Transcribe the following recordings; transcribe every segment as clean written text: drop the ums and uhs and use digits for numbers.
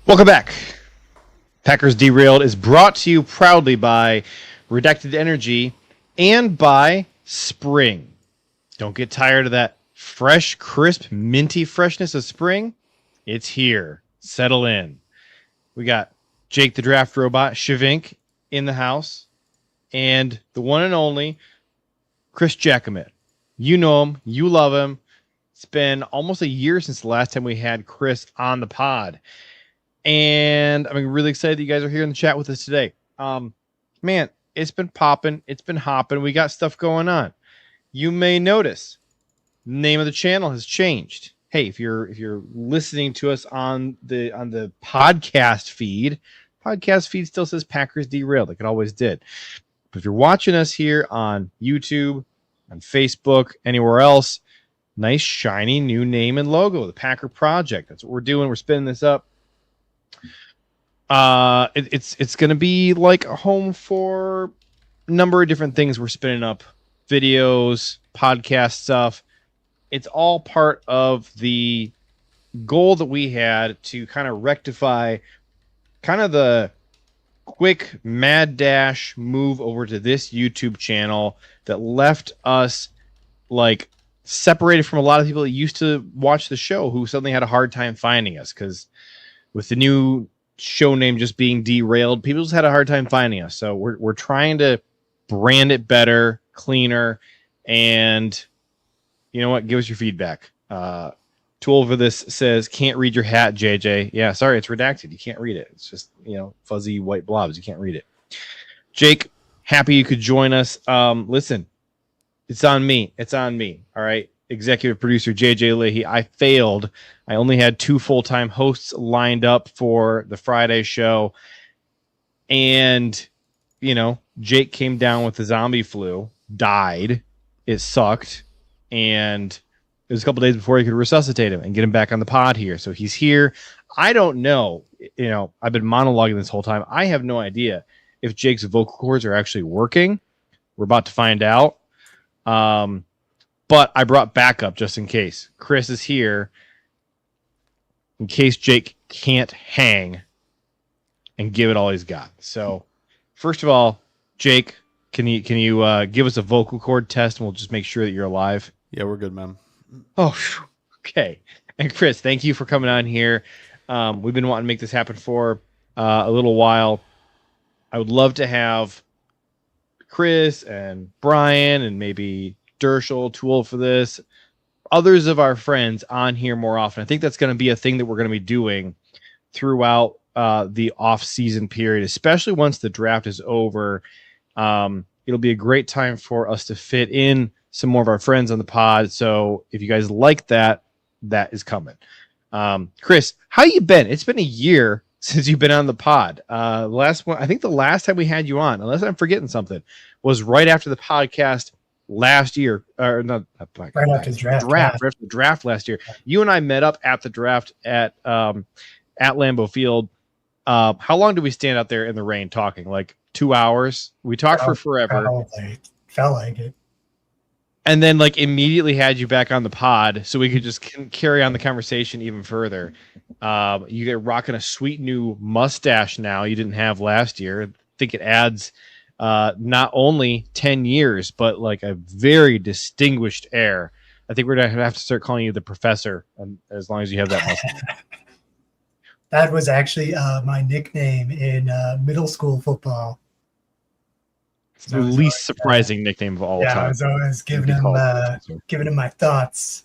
Welcome back. Packers Derailed is brought to you proudly by Redacted Energy and by Spring. Don't get tired of that fresh, crisp, minty freshness of spring. It's here. Settle in. We got Jake the Draft Robot Schyvinck in the house and the one and only Chris Jackamit. You know him. You love him. It's been almost a year since the last time we had Chris on the pod. And I'm really excited that you guys are here in the chat with us today. Man, it's been popping. It's been hopping. We got stuff going on. You may notice the name of the channel has changed. Hey, if you're listening to us on the podcast feed still says Packers Derailed, like it always did. But if you're watching us here on YouTube, on Facebook, anywhere else, nice shiny new name and logo, the Packer Project. That's what we're doing. We're spinning this up. It's going to be like a home for a number of different things. We're spinning up videos, podcast stuff. It's all part of the goal that we had to kind of rectify kind of the quick mad dash move over to this YouTube channel that left us like separated from a lot of people that used to watch the show who suddenly had a hard time finding us because with the new show name just being Derailed, people just had a hard time finding us. So we're trying to brand it better, cleaner, and you know what? Give us your feedback. Tool for this says, can't read your hat, JJ. Yeah, sorry, it's redacted. You can't read it. It's just, fuzzy white blobs. You can't read it. Jake, happy you could join us. Listen, it's on me. It's on me. All right. Executive producer JJ Lahey. I failed. I only had 2 full-time hosts lined up for the Friday show. And, Jake came down with the zombie flu, died. It sucked. And it was a couple days before he could resuscitate him and get him back on the pod here. So he's here. I don't know. I've been monologuing this whole time. I have no idea if Jake's vocal cords are actually working. We're about to find out. But I brought backup just in case. Chris is here in case Jake can't hang and give it all he's got. So, first of all, Jake, can you give us a vocal cord test and we'll just make sure that you're alive? Yeah, we're good, man. Oh, okay. And Chris, thank you for coming on here. We've been wanting to make this happen for a little while. I would love to have Chris and Brian and maybe Dershel, Tool for this, others of our friends on here more often. I think that's going to be a thing that we're going to be doing throughout the off-season period, especially once the draft is over. It'll be a great time for us to fit in some more of our friends on the pod. So if you guys like that, that is coming. Chris, how you been? It's been a year since you've been on the pod. Last one, I think the last time we had you on, unless I'm forgetting something, was right after the podcast last year, or not right after the after the draft last year. You and I met up at the draft at Lambeau Field. How long did we stand out there in the rain talking? Like 2 hours. We talked for forever. Probably. Felt like it. And then immediately had you back on the pod so we could just carry on the conversation even further. You get rocking a sweet new mustache now you didn't have last year. I think it adds not only 10 years, but a very distinguished air. I think we're going to have to start calling you the professor as long as you have that mustache. That was actually my nickname in middle school football. It's the least surprising nickname of all time. Yeah, I was always giving him my thoughts.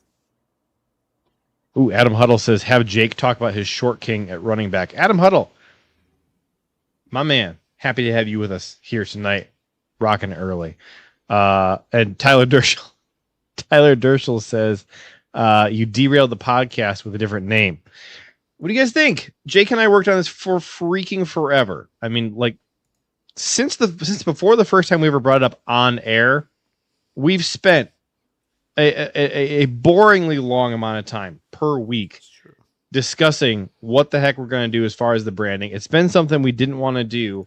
Ooh, Adam Huddle says, have Jake talk about his short king at running back. Adam Huddle, my man. Happy to have you with us here tonight, rocking early. And Tyler Dershel says, you derailed the podcast with a different name. What do you guys think? Jake and I worked on this for freaking forever. I mean, since before the first time we ever brought it up on air, we've spent a boringly long amount of time per week discussing what the heck we're going to do as far as the branding. It's been something we didn't want to do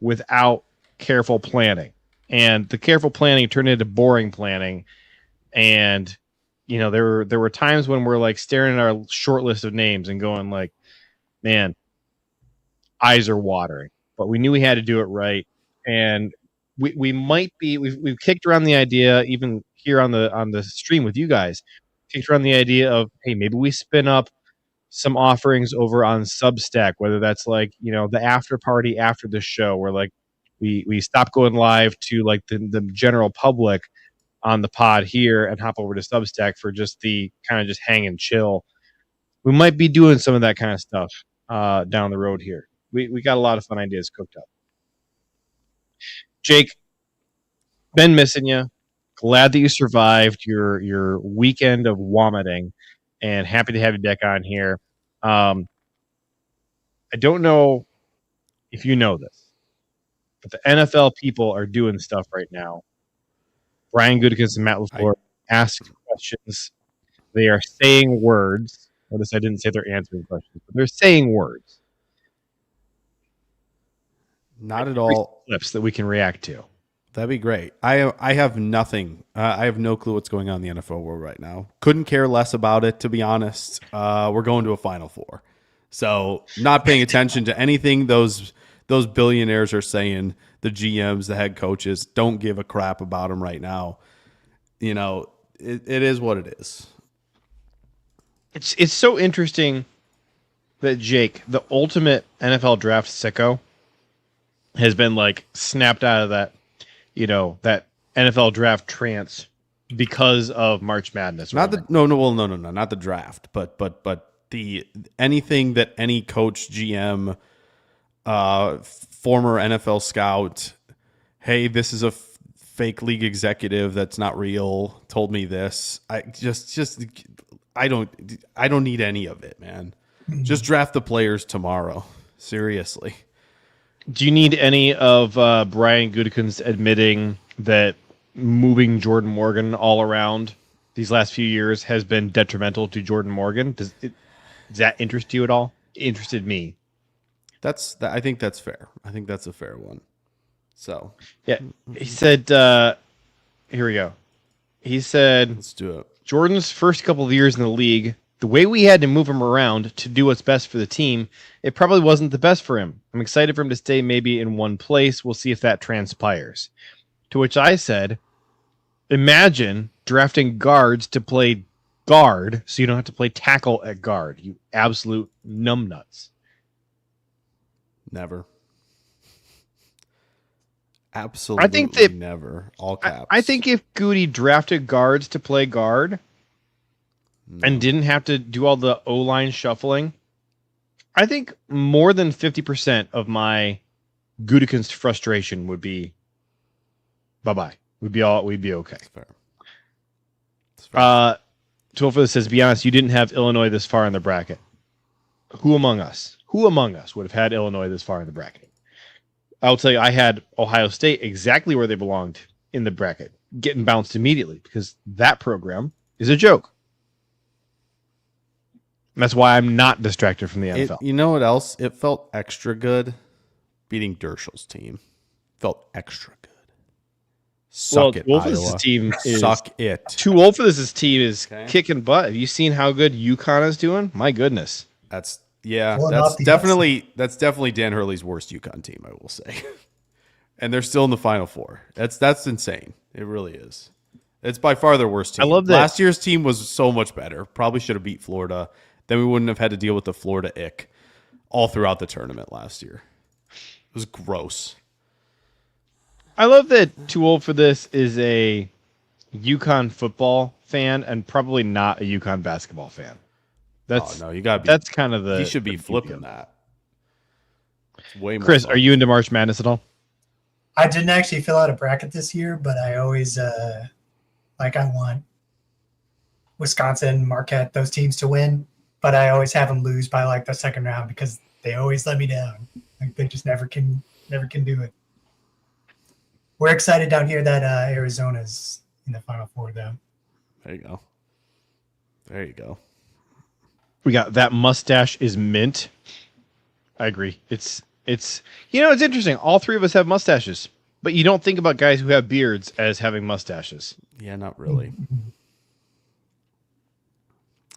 without careful planning, and the careful planning turned into boring planning. And there were times when we're staring at our short list of names and going man, eyes are watering. But we knew we had to do it right, and we might be. We've kicked around the idea, even here on the stream with you guys, kicked around the idea of, hey, maybe we spin up some offerings over on Substack, whether that's like, the after party after the show, where like we stop going live to like the general public on the pod here and hop over to Substack for just the kind of just hang and chill. We might be doing some of that kind of stuff down the road here. We got a lot of fun ideas cooked up. Jake, been missing you. Glad that you survived your weekend of vomiting, and happy to have you back on here. I don't know if you know this, but the NFL people are doing stuff right now. Brian Gutekunst and Matt LaFleur ask questions. They are saying words. Notice I didn't say they're answering questions, but they're saying words. Not at all. Clips that we can react to. That'd be great. I have nothing. I have no clue what's going on in the NFL world right now. Couldn't care less about it, to be honest. We're going to a Final Four. So not paying attention to anything those billionaires are saying, the GMs, the head coaches, don't give a crap about them right now. It is what it is. It's so interesting that Jake, the ultimate NFL draft sicko, has been like snapped out of that, that NFL draft trance because of March Madness. No, not the draft, but the anything that any coach, GM, former NFL scout, hey, this is a fake league executive that's not real, told me this. I don't need any of it, man. Just draft the players tomorrow. Seriously. Do you need any of Brian Gutekunst admitting that moving Jordan Morgan all around these last few years has been detrimental to Jordan Morgan? Does that interest you at all? It interested me. I think that's fair. I think that's a fair one. So yeah, he said. Here we go. He said, "Let's do it." Jordan's first couple of years in the league, the way we had to move him around to do what's best for the team, it probably wasn't the best for him. I'm excited for him to stay maybe in one place. We'll see if that transpires. To which I said, imagine drafting guards to play guard so you don't have to play tackle at guard. You absolute numbnuts. Never. Absolutely I think that, never. All caps. I think if Goody drafted guards to play guard and didn't have to do all the O-line shuffling, I think more than 50% of my Gutekunst frustration would be bye-bye. We'd be okay. That's fair. That's fair. 12 for this says, be honest, you didn't have Illinois this far in the bracket. Who among us would have had Illinois this far in the bracket? I'll tell you, I had Ohio State exactly where they belonged in the bracket, getting bounced immediately because that program is a joke. And that's why I'm not distracted from the NFL. You know what else? It felt extra good beating Dershell's team. Felt extra good. Suck it, Iowa. Team is Suck it. Too old for this team is kicking butt. Have you seen how good UConn is doing? My goodness. That's definitely Dan Hurley's worst UConn team, I will say. And they're still in the Final Four. That's insane. It really is. It's by far their worst team. I love that. Last year's team was so much better. Probably should have beat Florida. Then we wouldn't have had to deal with the Florida ick all throughout the tournament last year. It was gross. I love that Too Old for This is a UConn football fan and probably not a UConn basketball fan. You gotta be. That's kind of the. He should be flipping that. It's way more. Chris, fun. are you into March Madness at all? I didn't actually fill out a bracket this year, but I always I want Wisconsin, Marquette, those teams to win, but I always have them lose by like the second round because they always let me down. Like they just never can do it. We're excited down here that Arizona's in the Final Four, though. There you go. We got that mustache is mint. I agree. It's it's interesting. All three of us have mustaches, but you don't think about guys who have beards as having mustaches. Yeah, not really.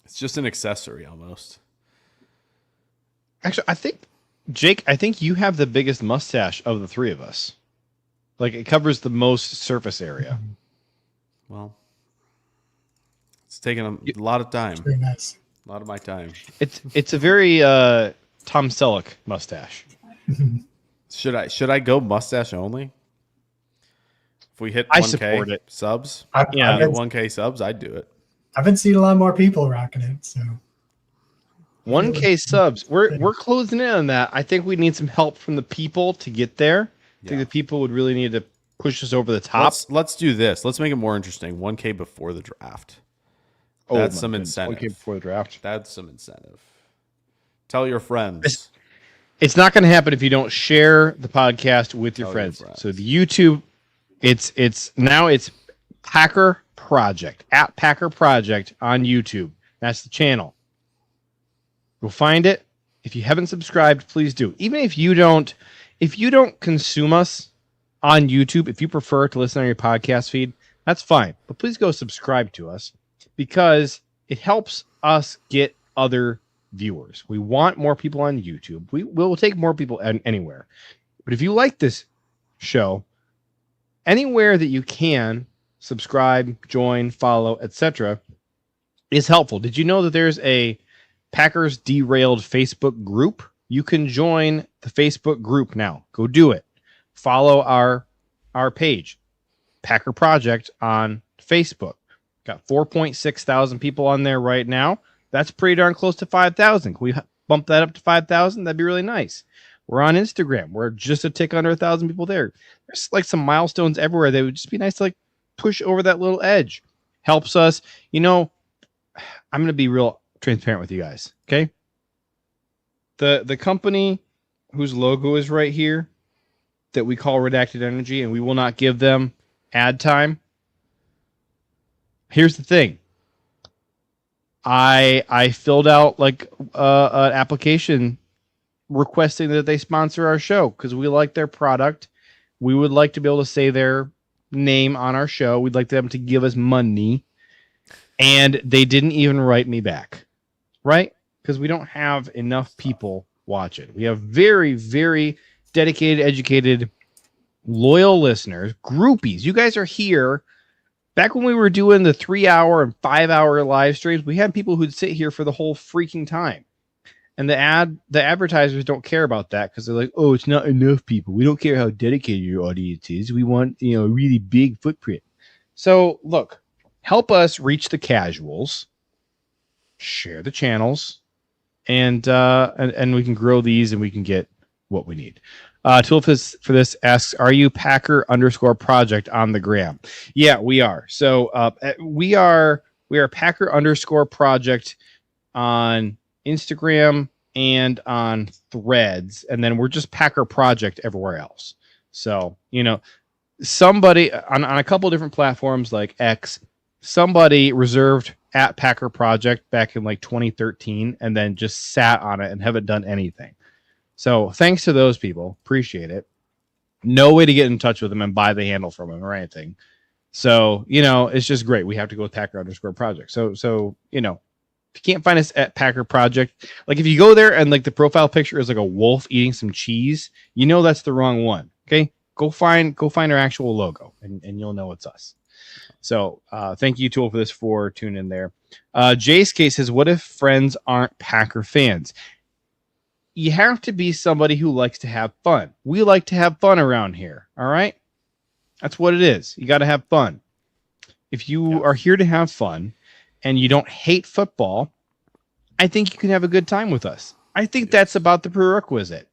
It's just an accessory almost. Actually, I think Jake, I think you have the biggest mustache of the three of us. Like, it covers the most surface area. Well, it's taken a lot of time. Very nice. A lot of my time. It's a very Tom Selleck mustache. Should I go mustache only? If we hit I 1K support it. subs, Yeah. hit 1K subs, I'd do it. I've been seeing a lot more people rocking it. So 1K subs. We're closing in on that. I think we need some help from the people to get there. I think the people would really need to push us over the top. Let's do this. Let's make it more interesting. 1K before the draft. That's some incentive. 1K before the draft. That's some incentive. Tell your friends. It's not going to happen if you don't share the podcast with your friends. So the YouTube, it's Packer Project at Packer Project on YouTube. That's the channel. Go find it. If you haven't subscribed, please do. Even if you don't consume us on YouTube, if you prefer to listen on your podcast feed, that's fine. But please go subscribe to us because it helps us get other viewers. We want more people on YouTube. We will take more people anywhere. But if you like this show, anywhere that you can subscribe, join, follow, etc. is helpful. Did you know that there's a Packers Derailed Facebook group? You can join the Facebook group now. Go do it. Follow our page, Packer Project on Facebook. Got 4.6 thousand people on there right now. That's pretty darn close to 5,000. Can we bump that up to 5,000? That'd be really nice. We're on Instagram. We're just a tick under 1,000 people there. There's like some milestones everywhere. They would just be nice to like push over that little edge. Helps us. You know, I'm going to be real transparent with you guys. Okay. The company whose logo is right here that we call Redacted Energy, and we will not give them ad time. Here's the thing. I filled out like an application requesting that they sponsor our show because we like their product. We would like to be able to say their name on our show. We'd like them to give us money. And they didn't even write me back. Right? Because we don't have enough people watch it. We have very, very dedicated, educated, loyal listeners, groupies. You guys are here. Back when we were doing the 3-hour and 5-hour live streams, we had people who'd sit here for the whole freaking time. And the advertisers don't care about that because they're like, oh, it's not enough people. We don't care how dedicated your audience is. We want, a really big footprint. So look, help us reach the casuals, share the channels, and we can grow these and we can get what we need. Tool for this asks, are you Packer_project on the gram? Yeah, we are. So we are Packer_project on Instagram and on Threads, and then we're just Packer Project everywhere else. So, somebody on a couple different platforms like X, somebody reserved at Packer Project back in like 2013 and then just sat on it and haven't done anything. So thanks to those people. Appreciate it. No way to get in touch with them and buy the handle from them or anything. So, it's just great. We have to go with Packer_project. So, if you can't find us at Packer Project, like if you go there and like the profile picture is like a wolf eating some cheese, that's the wrong one. Okay. Go find our actual logo and you'll know it's us. So thank you, Tool, for tuning in there. Jay's case says, what if friends aren't Packer fans? You have to be somebody who likes to have fun. We like to have fun around here. All right. That's what it is. You got to have fun. If you are here to have fun and you don't hate football, I think you can have a good time with us. I think that's about the prerequisite.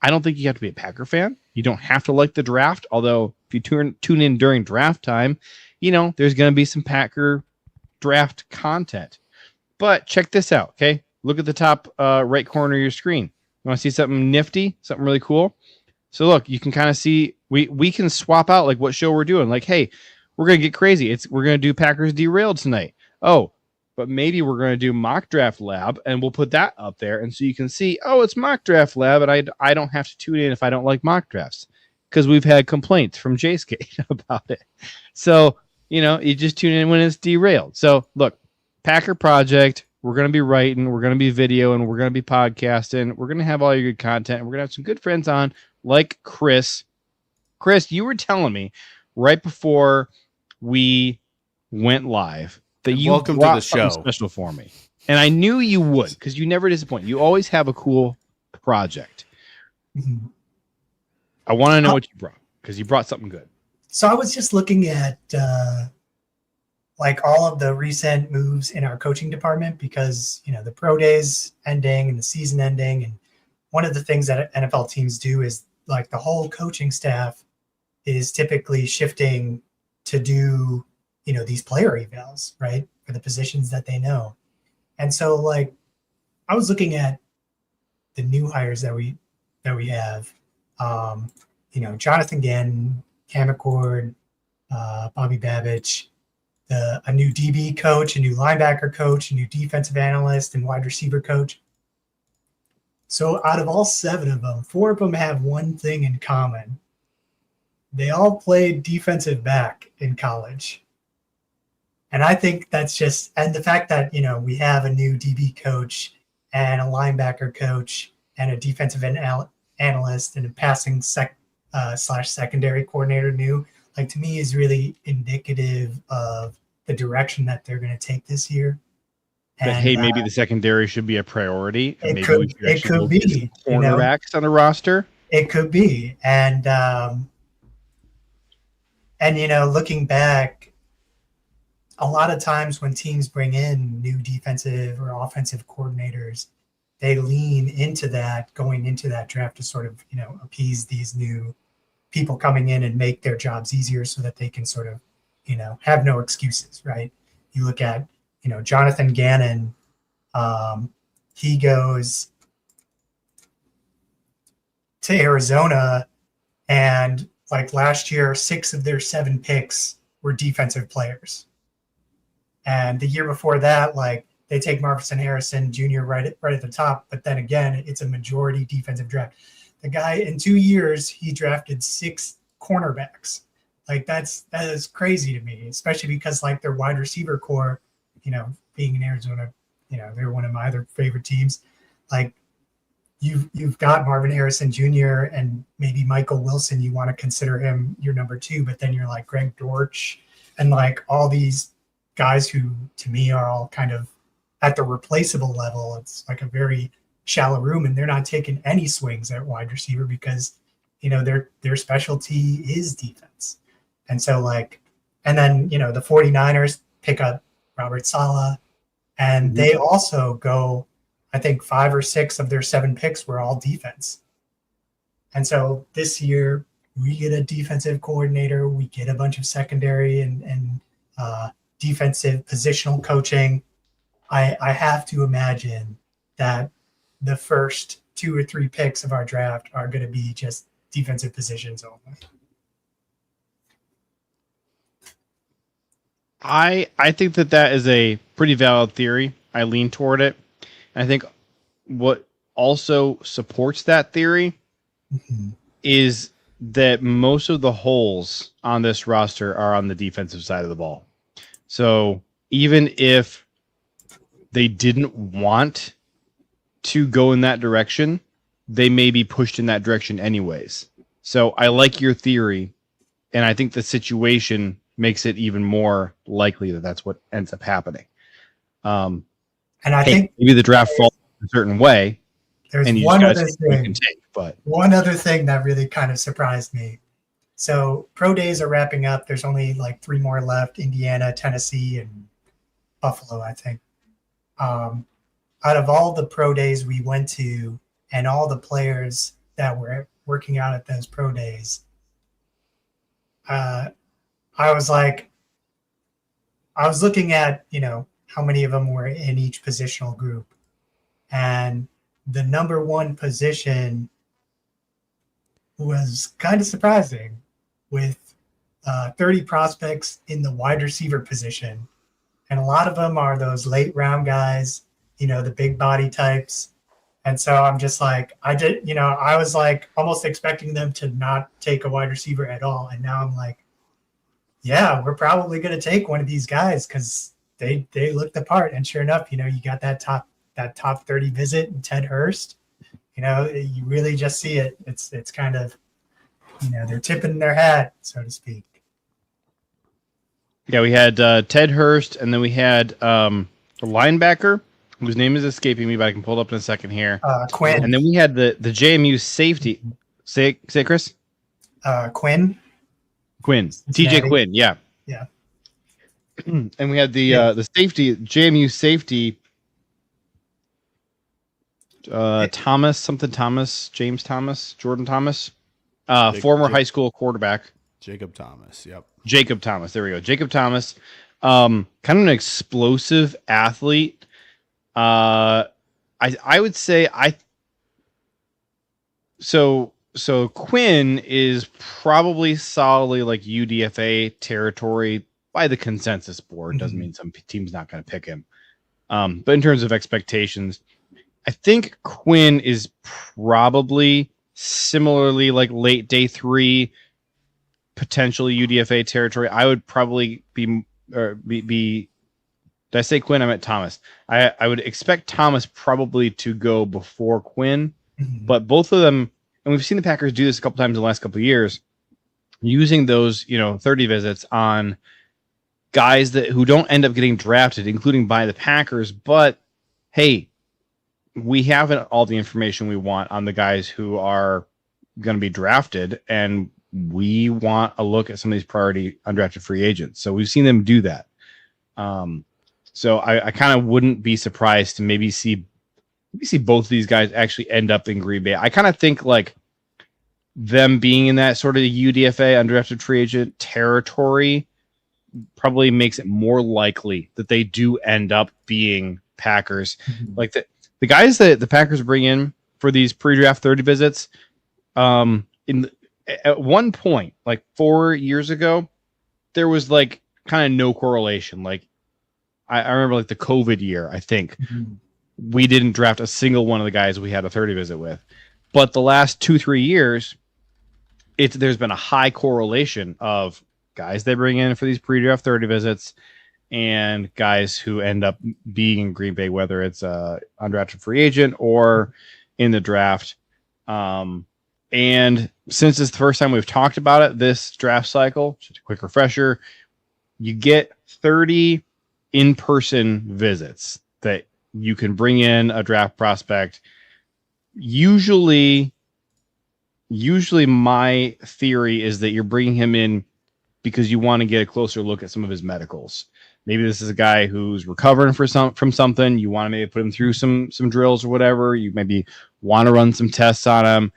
I don't think you have to be a Packer fan. You don't have to like the draft. Although if you tune in during draft time, there's going to be some Packer draft content. But check this out. Okay. Look at the top right corner of your screen. You want to see something nifty, something really cool? So look, you can kind of see we can swap out like what show we're doing. Like, hey, we're gonna get crazy. We're gonna do Packers Derailed tonight. Oh, but maybe we're gonna do Mock Draft Lab, and we'll put that up there, and so you can see, oh, it's Mock Draft Lab, and I don't have to tune in if I don't like mock drafts because we've had complaints from Jayskate about it. So you just tune in when it's derailed. So look, Packer Project. We're going to be writing. We're going to be videoing. We're going to be podcasting. We're going to have all your good content. And we're going to have some good friends on, like Chris. Chris, you were telling me right before we went live that you welcome to brought the show something special for me. And I knew you would, because you never disappoint. You always have a cool project. Mhm. I want to know what you brought, because you brought something good. So I was just looking at like all of the recent moves in our coaching department because, you know, the pro days ending and the season ending. And one of the things that NFL teams do is like the whole coaching staff is typically shifting to do, you know, these player evals, right? For the positions that they know. And so like I was looking at the new hires that we have, you know, Jonathan Gannon, Cam McCord, Bobby Babich, a new DB coach, a new linebacker coach, a new defensive analyst, and wide receiver coach. So out of all 7 of them, 4 of them have one thing in common. They all played defensive back in college. And I think that's just, and the fact that, you know, we have a new DB coach and a linebacker coach and a defensive analyst and a passing slash secondary coordinator new, like to me is really indicative of the direction that they're going to take this year. But And, hey, maybe the secondary should be a priority. And maybe we should it actually could go get be, some you know? cornerbacks on the roster. It could be. And you know, looking back, a lot of times when teams bring in new defensive or offensive coordinators, they lean into that going into that draft to sort of, you know, appease these new people coming in and make their jobs easier so that they can sort of, you know, have no excuses, right? You look at, you know, Jonathan Gannon, he goes to Arizona, and like last year, 6 of their 7 picks were defensive players. And the year before that, like they take Marvin Harrison Jr. right at the top, but then again, it's a majority defensive draft. The guy in 2 years, he drafted 6 cornerbacks. Like that is crazy to me, especially because like their wide receiver core, you know, being in Arizona, you know, they're one of my other favorite teams. Like you've got Marvin Harrison Jr. and maybe Michael Wilson. You want to consider him your number 2, but then you're like Greg Dortch and like all these guys who to me are all kind of at the replaceable level. It's like a very shallow room, and they're not taking any swings at wide receiver because, you know, their specialty is defense. And so like, and then, you know, the 49ers pick up Robert Saleh, and they also go, I think 5 or 6 of their 7 picks were all defense. And so this year we get a defensive coordinator, we get a bunch of secondary and defensive positional coaching. I have to imagine that the first 2 or 3 picks of our draft are going to be just defensive positions only. I think that is a pretty valid theory. I lean toward it. I think what also supports that theory is that most of the holes on this roster are on the defensive side of the ball. So even if they didn't want to go in that direction, they may be pushed in that direction anyways. So I like your theory, and I think the situation makes it even more likely that that's what ends up happening. And I think maybe the draft falls a certain way. There's and one other thing. But one other thing that really kind of surprised me. So pro days are wrapping up. There's only like 3 more left: Indiana, Tennessee, and Buffalo, I think. Out of all the pro days we went to and all the players that were working out at those pro days, I was looking at, you know, how many of them were in each positional group. And the number 1 position was kind of surprising, with 30 prospects in the wide receiver position. And a lot of them are those late round guys, you know, the big body types. And so I'm just like, I was like almost expecting them to not take a wide receiver at all. And now I'm like, yeah, we're probably going to take one of these guys because they looked the part. And sure enough, you got that top 30 visit and Ted Hurst. You really just see it. It's kind of, they're tipping their hat, so to speak. Yeah, we had Ted Hurst, and then we had a linebacker whose name is escaping me, but I can pull it up in a second here. Quinn. And then we had the JMU safety. Say it, Chris. Quinn. TJ Quinn. Yeah. Yeah. And we had the safety, JMU safety. James Thomas, Jordan Thomas, former high school quarterback. Jacob Thomas. Yep. Jacob Thomas. There we go. Jacob Thomas. Kind of an explosive athlete. I would say so Quinn is probably solidly like UDFA territory by the consensus board. Doesn't mean some team's not going to pick him. But in terms of expectations, I think Quinn is probably similarly like late day 3, potentially UDFA territory. I would probably be. Did I say Quinn? I meant Thomas. I would expect Thomas probably to go before Quinn, but both of them, and we've seen the Packers do this a couple times in the last couple of years, using those 30 visits on guys who don't end up getting drafted, including by the Packers. But hey, we have all the information we want on the guys who are going to be drafted, and we want a look at some of these priority undrafted free agents. So we've seen them do that. So I kind of wouldn't be surprised to maybe see both of these guys actually end up in Green Bay. I kind of think like them being in that sort of UDFA undrafted free agent territory probably makes it more likely that they do end up being Packers. Like the guys that the Packers bring in for these pre-draft 30 visits, at one point, like 4 years ago, there was like kind of no correlation. Like I remember like the COVID year, I think we didn't draft a single one of the guys we had a 30 visit with. But the last 2-3 years, there's been a high correlation of guys they bring in for these pre-draft 30 visits and guys who end up being in Green Bay, whether it's a undrafted free agent or in the draft. And since it's the first time we've talked about it, this draft cycle, just a quick refresher, you get 30 in-person visits that you can bring in a draft prospect. Usually my theory is that you're bringing him in because you want to get a closer look at some of his medicals. Maybe this is a guy who's recovering from something. You want to maybe put him through some drills or whatever. You maybe want to run some tests on him.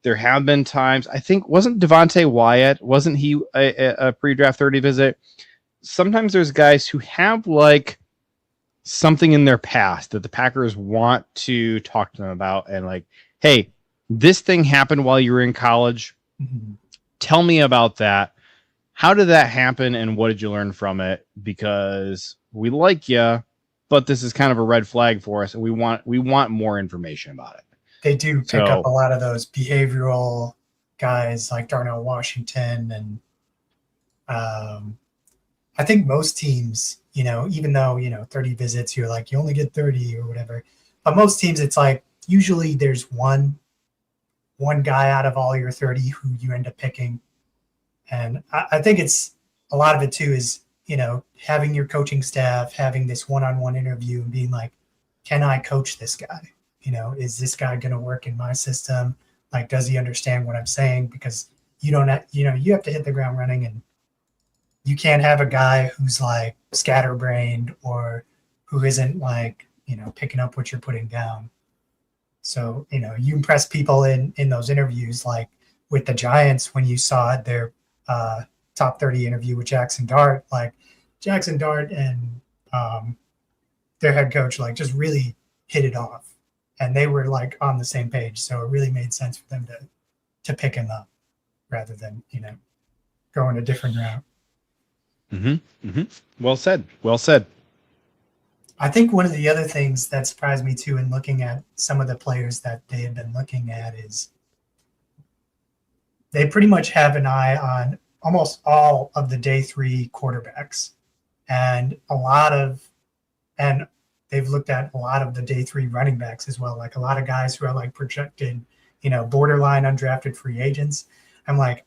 There have been times, I think, wasn't Devontae Wyatt, wasn't he a pre-draft 30 visit? Sometimes there's guys who have like something in their past that the Packers want to talk to them about and like, hey, this thing happened while you were in college. Tell me about that. How did that happen and what did you learn from it? Because we like you, but this is kind of a red flag for us and we want more information about it. They do pick up a lot of those behavioral guys like Darnell Washington. And I think most teams, even though, 30 visits, you're like, you only get 30 or whatever. But most teams, it's like, usually there's one guy out of all your 30 who you end up picking. And I think it's a lot of it too is, having your coaching staff, having this one-on-one interview and being like, can I coach this guy? Is this guy going to work in my system? Like, does he understand what I'm saying? Because you have to hit the ground running and you can't have a guy who's like scatterbrained or who isn't like, picking up what you're putting down. So, you impress people in those interviews, like with the Giants, when you saw their top 30 interview with Jackson Dart, like Jackson Dart and their head coach, like just really hit it off. And they were like on the same page. So it really made sense for them to pick him up rather than, going a different route. Well said. I think one of the other things that surprised me too in looking at some of the players that they had been looking at is they pretty much have an eye on almost all of the day 3 quarterbacks. and they've looked at a lot of the day 3 running backs as well. Like a lot of guys who are like projected, borderline undrafted free agents. I'm like,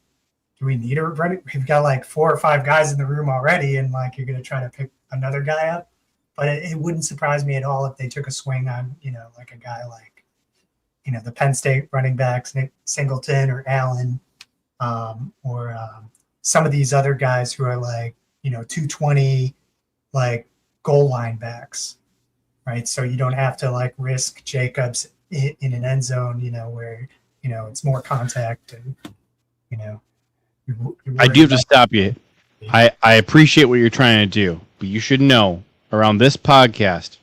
do we need a running? We've got like 4 or 5 guys in the room already, and like you're going to try to pick another guy up. But it wouldn't surprise me at all if they took a swing on, like a guy like, the Penn State running backs, Nick Singleton or Allen, or some of these other guys who are like, 220, like goal line backs, right? So you don't have to like risk Jacobs in an end zone, where, it's more contact and, I do have to stop you. I appreciate what you're trying to do, but you should know around this podcast,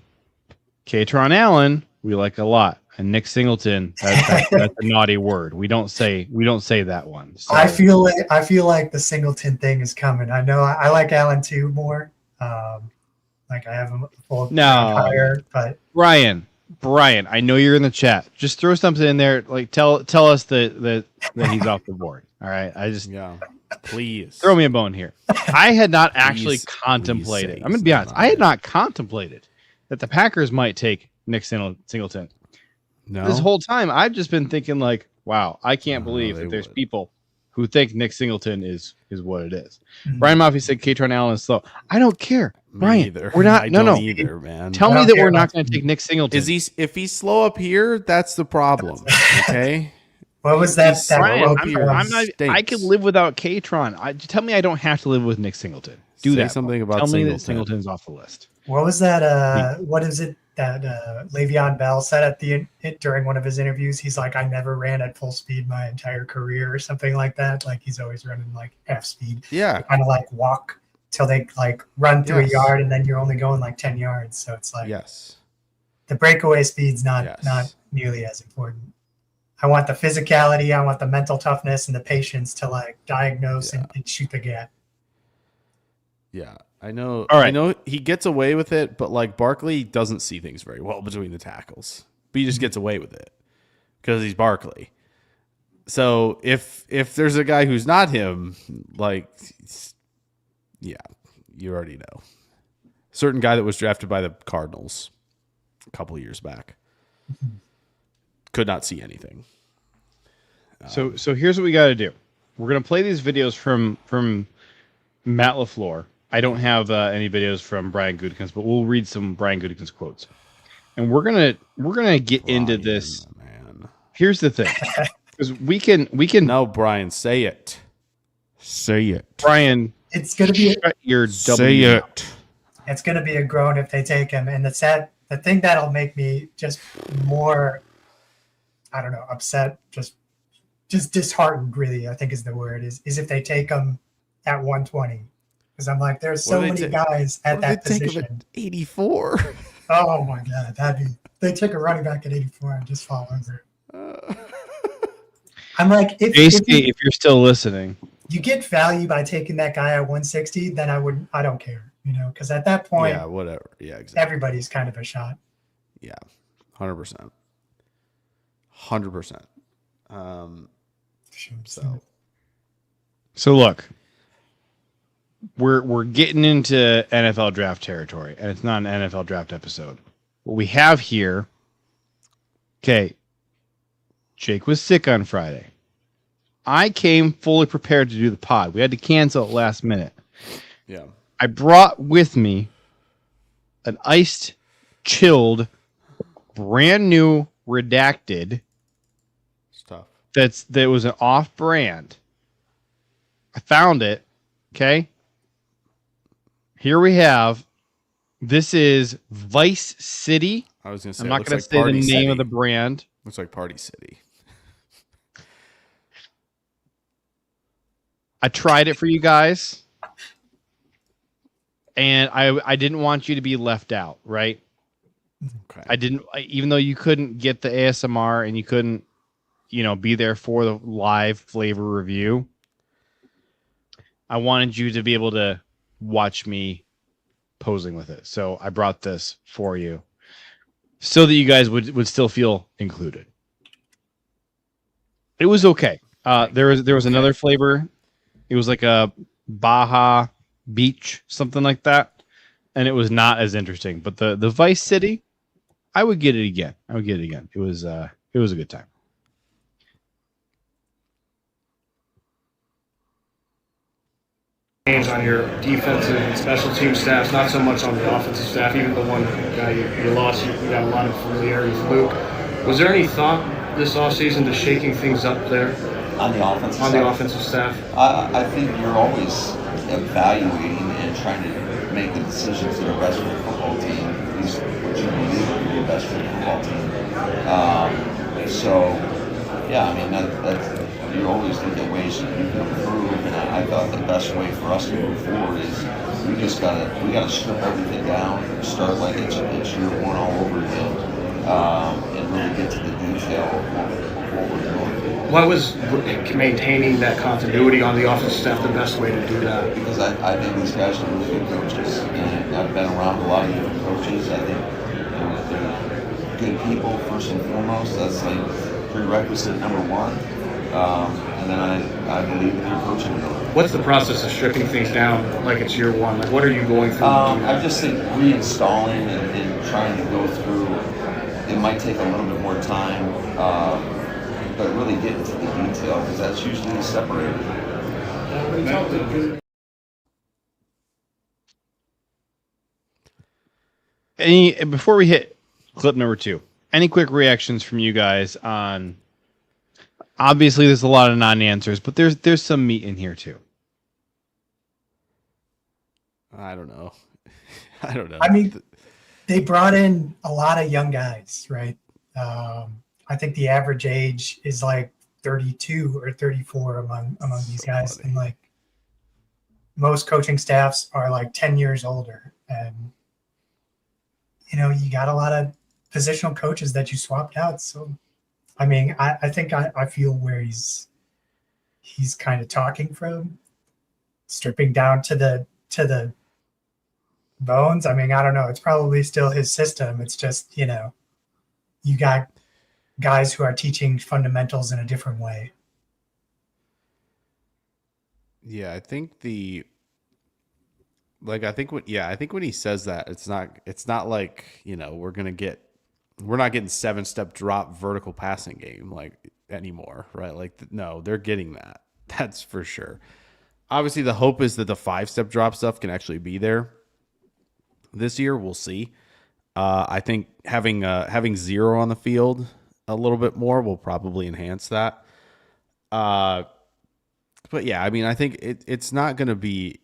Katron Allen, we like a lot. And Nick Singleton, that's a naughty word. We don't say that one. So. I feel like the Singleton thing is coming. I know I like Allen too more. Like I have him full higher, but Brian, I know you're in the chat. Just throw something in there. Like tell us that he's off the board. All right. Please throw me a bone here. I had not actually contemplated. I'm gonna be honest. I had not contemplated that the Packers might take Nick Singleton. No. This whole time, I've just been thinking like, wow, I can't believe that there's people who think Nick Singleton is what it is. Mm-hmm. Brian Murphy said Katron Allen is slow. I don't care. Brian, we're not. No. Either, man. Tell me that we're not going to take Nick Singleton. If he's slow up here, that's the problem. Okay. What was that? Brian, I can live without Katron. Tell me I don't have to live with Nick Singleton. Say something about Tell me that Singleton's off the list. What was that? What is it that Le'Veon Bell said during one of his interviews? He's like, I never ran at full speed my entire career or something like that. Like he's always running like half speed. Yeah. Kind of like walk till they like run through a yard and then you're only going like 10 yards. So it's like the breakaway speed's not nearly as important. I want the physicality, I want the mental toughness and the patience to like diagnose and shoot the gap. Yeah. I know. All right. I know he gets away with it, but like Barkley doesn't see things very well between the tackles. But he just gets away with it because he's Barkley. So if there's a guy who's not him, like, you already know. Certain guy that was drafted by the Cardinals a couple of years back could not see anything. So here's what we got to do. We're gonna play these videos from Matt LaFleur. I don't have any videos from Brian Gutekunst, but we'll read some Brian Gutekunst quotes, and we're gonna get into this. Man. Here's the thing, because we can. No, Brian, say it. Say it, Brian. It's gonna be your say it. It's gonna be a groan if they take him, and the thing that'll make me just more, I don't know, upset, just disheartened. Really, I think is the word. Is if they take him at 120. Because I'm like, there's so many guys at that position. At 84. Oh my God, they take a running back at 84 and just fall over. I'm like, if you're still listening, you get value by taking that guy at 160, then I don't care, because at that point, whatever, exactly. Everybody's kind of a shot. Yeah, 100%. 100%. So look. We're getting into NFL draft territory, and it's not an NFL draft episode. What we have here, okay, Jake was sick on Friday. I came fully prepared to do the pod. We had to cancel it last minute. Yeah. I brought with me an iced, chilled, brand new, redacted stuff. That was an off-brand. I found it. Okay. Here we have. This is Vice City. I was going to say. I'm not going to say the name of the brand. Looks like Party City. I tried it for you guys, and I didn't want you to be left out, right? Okay. Even though you couldn't get the ASMR and you couldn't, be there for the live flavor review. I wanted you to be able to watch me posing with it. So I brought this for you so that you guys would still feel included. It was okay. There was another flavor. It was like a Baja Beach, something like that. and it was not as interesting. But the Vice City, I would get it again. It was a good time. On your defensive and special team staffs, not so much on the offensive staff. Even the one guy you lost, you got a lot of familiarity with Luke. Was there any thought this offseason to shaking things up there on the offensive on side? the offensive staff? I think you're always evaluating and trying to make the decisions that are best for the football team, at least what you believe would be best for the football team. That's you always look at ways that you can improve, and I thought the best way for us to move forward is we gotta strip everything down, start like it's year one all over again, and really get to the detail of what we're doing. Why was maintaining that continuity on the offensive staff the best way to do that? Because I think these guys are really good coaches, and I've been around a lot of different coaches. I think they're good people first and foremost. That's like prerequisite number one. And then I believe in their coaching ability. What's the process of stripping things down like it's year one? Like, what are you going through? I just think reinstalling and trying to go through, it might take a little bit more time, but really get into the detail, because that's usually the separator. Before we hit clip number 2, any quick reactions from you guys on? Obviously, there's a lot of non-answers, but there's some meat in here too. I don't know. I mean, they brought in a lot of young guys, right? I think the average age is like 32 or 34 among these guys, and like most coaching staffs are like 10 years older, and you got a lot of positional coaches that you swapped out, so. I mean, I think I feel where he's kind of talking from, stripping down to the bones. I mean, I don't know. It's probably still his system. It's just, you got guys who are teaching fundamentals in a different way. Yeah, I think when he says that, it's not like, we're not getting 7-step drop vertical passing game like anymore, right? Like, no, they're getting that. That's for sure. Obviously, the hope is that the 5-step drop stuff can actually be there this year. We'll see. I think having 0 on the field a little bit more will probably enhance that. But yeah, I mean, I think it's not going to be.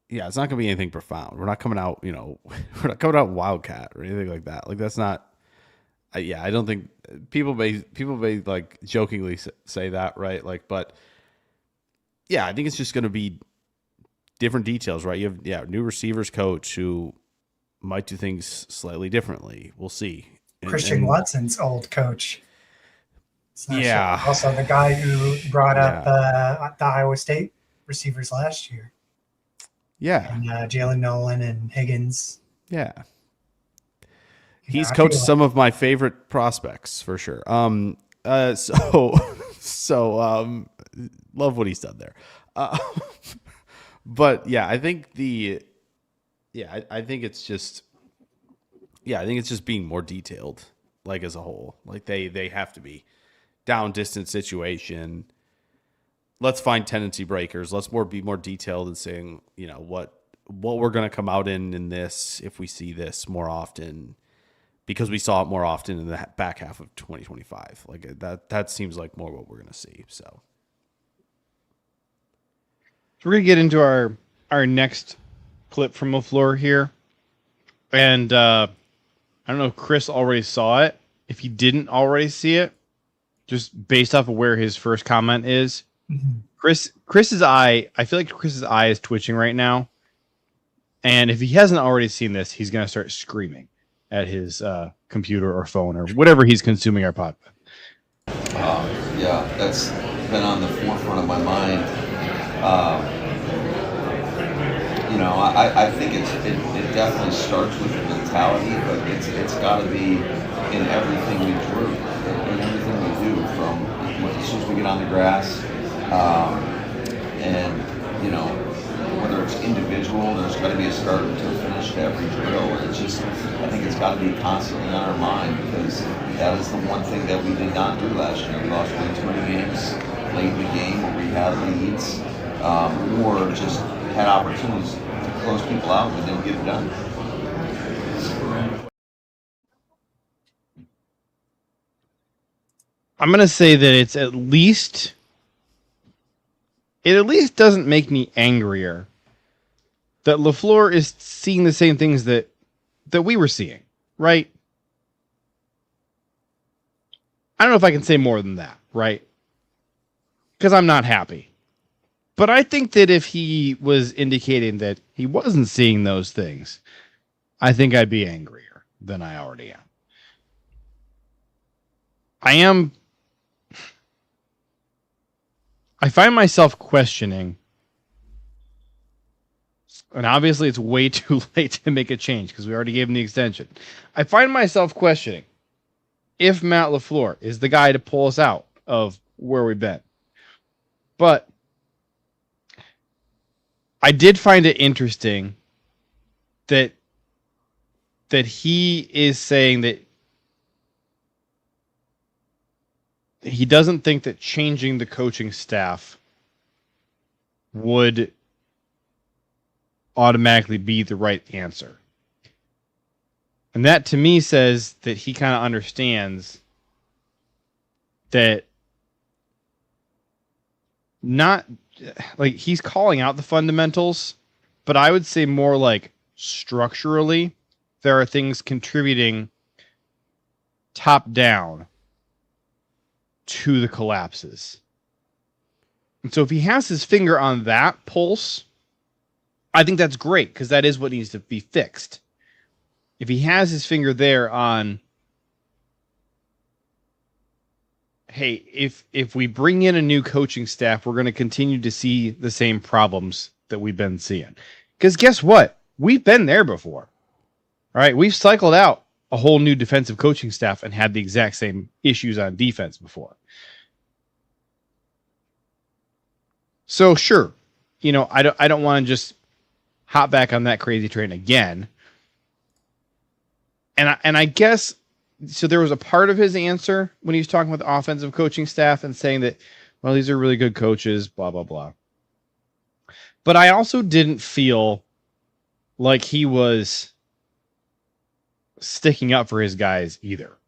Yeah, it's not going to be anything profound. We're not coming out, we're not coming out Wildcat or anything like that. Like, that's not. I don't think people may like jokingly say that, right? Like, but yeah, I think it's just going to be different details, right? You have new receivers coach who might do things slightly differently. We'll see. Christian Watson's old coach. Yeah. Sure. Also, the guy who brought up the Iowa State receivers last year. Yeah. And Jalen Nolan and Higgins. Yeah. He's coached some of my favorite prospects for sure. So love what he's done there. But yeah, I think I think it's just being more detailed, like, as a whole. Like, they have to be down distance situation. Let's find tendency breakers. Let's be more detailed in saying, what we're going to come out in this if we see this more often, because we saw it more often in the back half of 2025. Like, that seems like more what we're going to see. So we're going to get into our next clip from LaFleur here. And I don't know if Chris already saw it. If he didn't already see it, just based off of where his first comment is, Chris's eye, I feel like Chris's eye is twitching right now. And if he hasn't already seen this, he's going to start screaming at his computer or phone or whatever he's consuming our pod with. Yeah, that's been on the forefront of my mind. I think it definitely starts with the mentality, but it's got to be in everything we do, from as soon as we get on the grass, and whether it's individual individual. There's got to be a start to finish to every drill. And it's just, I think it's got to be constantly on our mind because that is the one thing that we did not do last year. We lost way too many games late in the game where we had leads or just had opportunities to close people out and we didn't get it done. I'm going to say that it at least doesn't make me angrier that LaFleur is seeing the same things that we were seeing, right? I don't know if I can say more than that, right? Because I'm not happy. But I think that if he was indicating that he wasn't seeing those things, I think I'd be angrier than I already am. I find myself questioning, and obviously it's way too late to make a change because we already gave him the extension. I find myself questioning if Matt LaFleur is the guy to pull us out of where we've been. But I did find it interesting that he is saying that he doesn't think that changing the coaching staff would automatically be the right answer. And that to me says that he kind of understands that not like he's calling out the fundamentals, but I would say more like structurally, there are things contributing top down to the collapses. And so if he has his finger on that pulse, I think that's great because that is what needs to be fixed. If he has his finger there on, hey, if we bring in a new coaching staff, we're going to continue to see the same problems that we've been seeing. Because guess what? We've been there before. All right, we've cycled out a whole new defensive coaching staff and had the exact same issues on defense before. So sure, I don't want to just hop back on that crazy train again. And I guess so. There was a part of his answer when he was talking with the offensive coaching staff and saying that, well, these are really good coaches, blah blah blah. But I also didn't feel like he was sticking up for his guys either.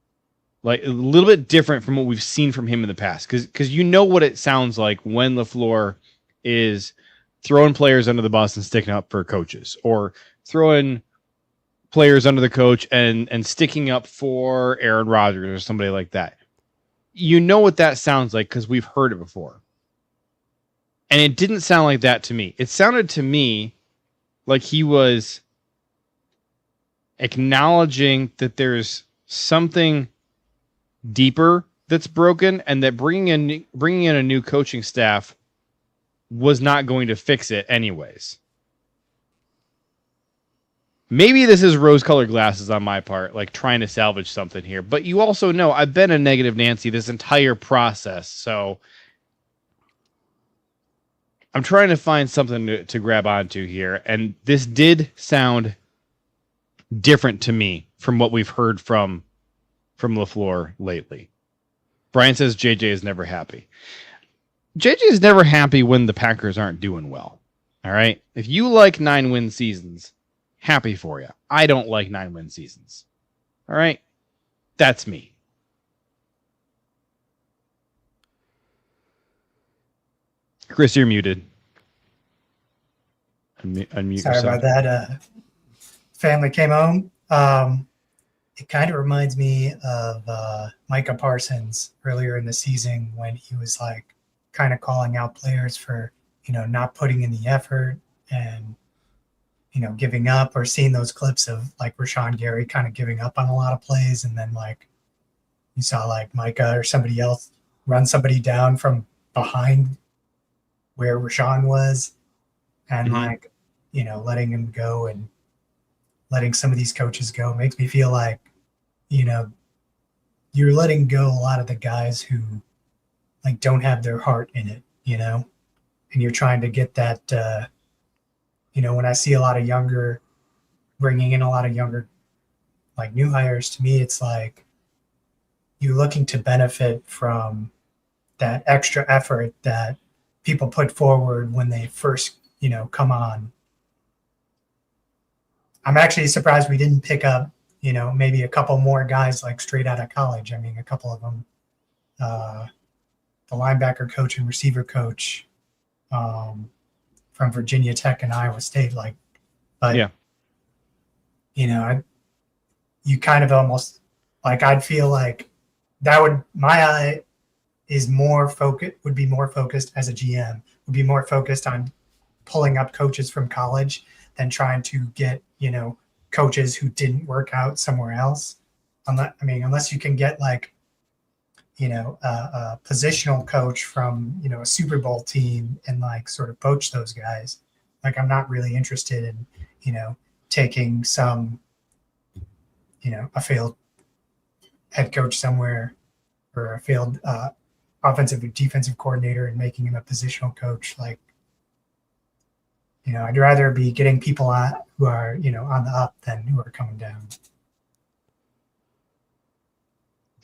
Like a little bit different from what we've seen from him in the past. Because you know what it sounds like when LaFleur is throwing players under the bus and sticking up for coaches, or throwing players under the coach and sticking up for Aaron Rodgers or somebody like that. You know what that sounds like because we've heard it before. And it didn't sound like that to me. It sounded to me like he was acknowledging that there's something deeper that's broken and that bringing in a new coaching staff was not going to fix it anyways. Maybe this is rose-colored glasses on my part, like trying to salvage something here. But you also know I've been a negative Nancy this entire process, so I'm trying to find something to grab onto here. And this did sound different to me from what we've heard from LaFleur lately. Brian says JJ is never happy. JJ is never happy when the Packers aren't doing well. All right? If you like 9-win seasons, happy for you. I don't like 9-win seasons. All right? That's me. Chris, you're muted. Unmute Sorry yourself. about that. Family came home. It kind of reminds me of Micah Parsons earlier in the season when he was like kind of calling out players for, not putting in the effort and, giving up, or seeing those clips of like Rashan Gary kind of giving up on a lot of plays. And then like you saw like Micah or somebody else run somebody down from behind where Rashan was and like, letting him go and letting some of these coaches go makes me feel like, you're letting go a lot of the guys who like don't have their heart in it, and you're trying to get that, when I see a lot of bringing in a lot of younger, like new hires, to me, it's like you're looking to benefit from that extra effort that people put forward when they first, come on. I'm actually surprised we didn't pick up, maybe a couple more guys like straight out of college. I mean, a couple of them, the linebacker coach and receiver coach from Virginia Tech and Iowa State, but yeah, you kind of almost I'd feel like that would my eye is more focused would be more focused as a GM would be more focused on pulling up coaches from college than trying to get coaches who didn't work out somewhere else. Unless you can get a positional coach from a Super Bowl team and sort of poach those guys. I'm not really interested in taking some a failed head coach somewhere or a failed offensive or defensive coordinator and making him a positional coach. I'd rather be getting people who are on the up than who are coming down.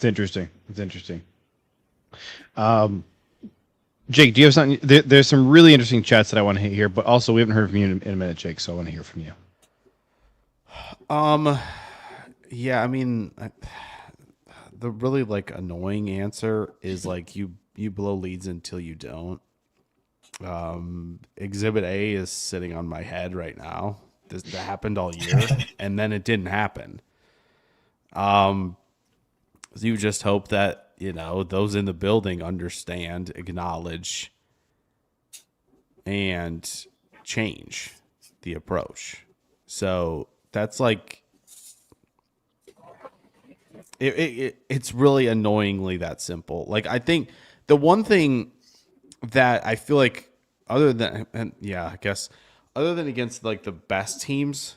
it's interesting. Jake, do you have something? There's some really interesting chats that I want to hear, but also we haven't heard from you in a minute, Jake. So I want to hear from you. Yeah, I mean, the really annoying answer is you blow leads until you don't. Exhibit A is sitting on my head right now. That happened all year, and then it didn't happen. So you just hope that those in the building understand, acknowledge, and change the approach. So that's it's really annoyingly that simple. I think the one thing that I feel other than against the best teams,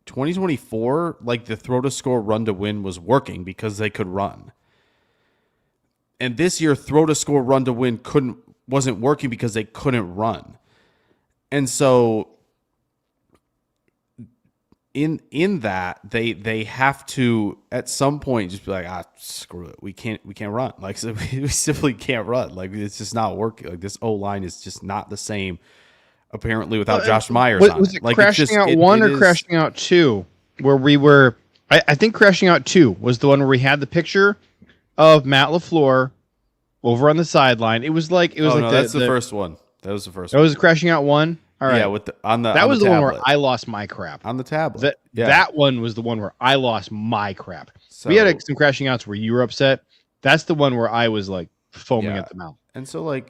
2024, the throw to score, run to win was working because they could run. And this year, throw to score, run to win wasn't working because they couldn't run. And so in that they have to at some point just be screw it, we can't run. So we simply can't run. It's just not working. This O-line is just not the same apparently without Josh Myers on was it. it crashing out one or crashing out two where we were I think crashing out two was the one where we had the picture of Matt LaFleur over on the sideline. It was that's the first one. That was the first one. That was crashing out one. All right. Yeah, that was the one where I lost my crap. On the tablet. That one was the one where I lost my crap. So, we had some crashing outs where you were upset. That's the one where I was foaming at the mouth. And so I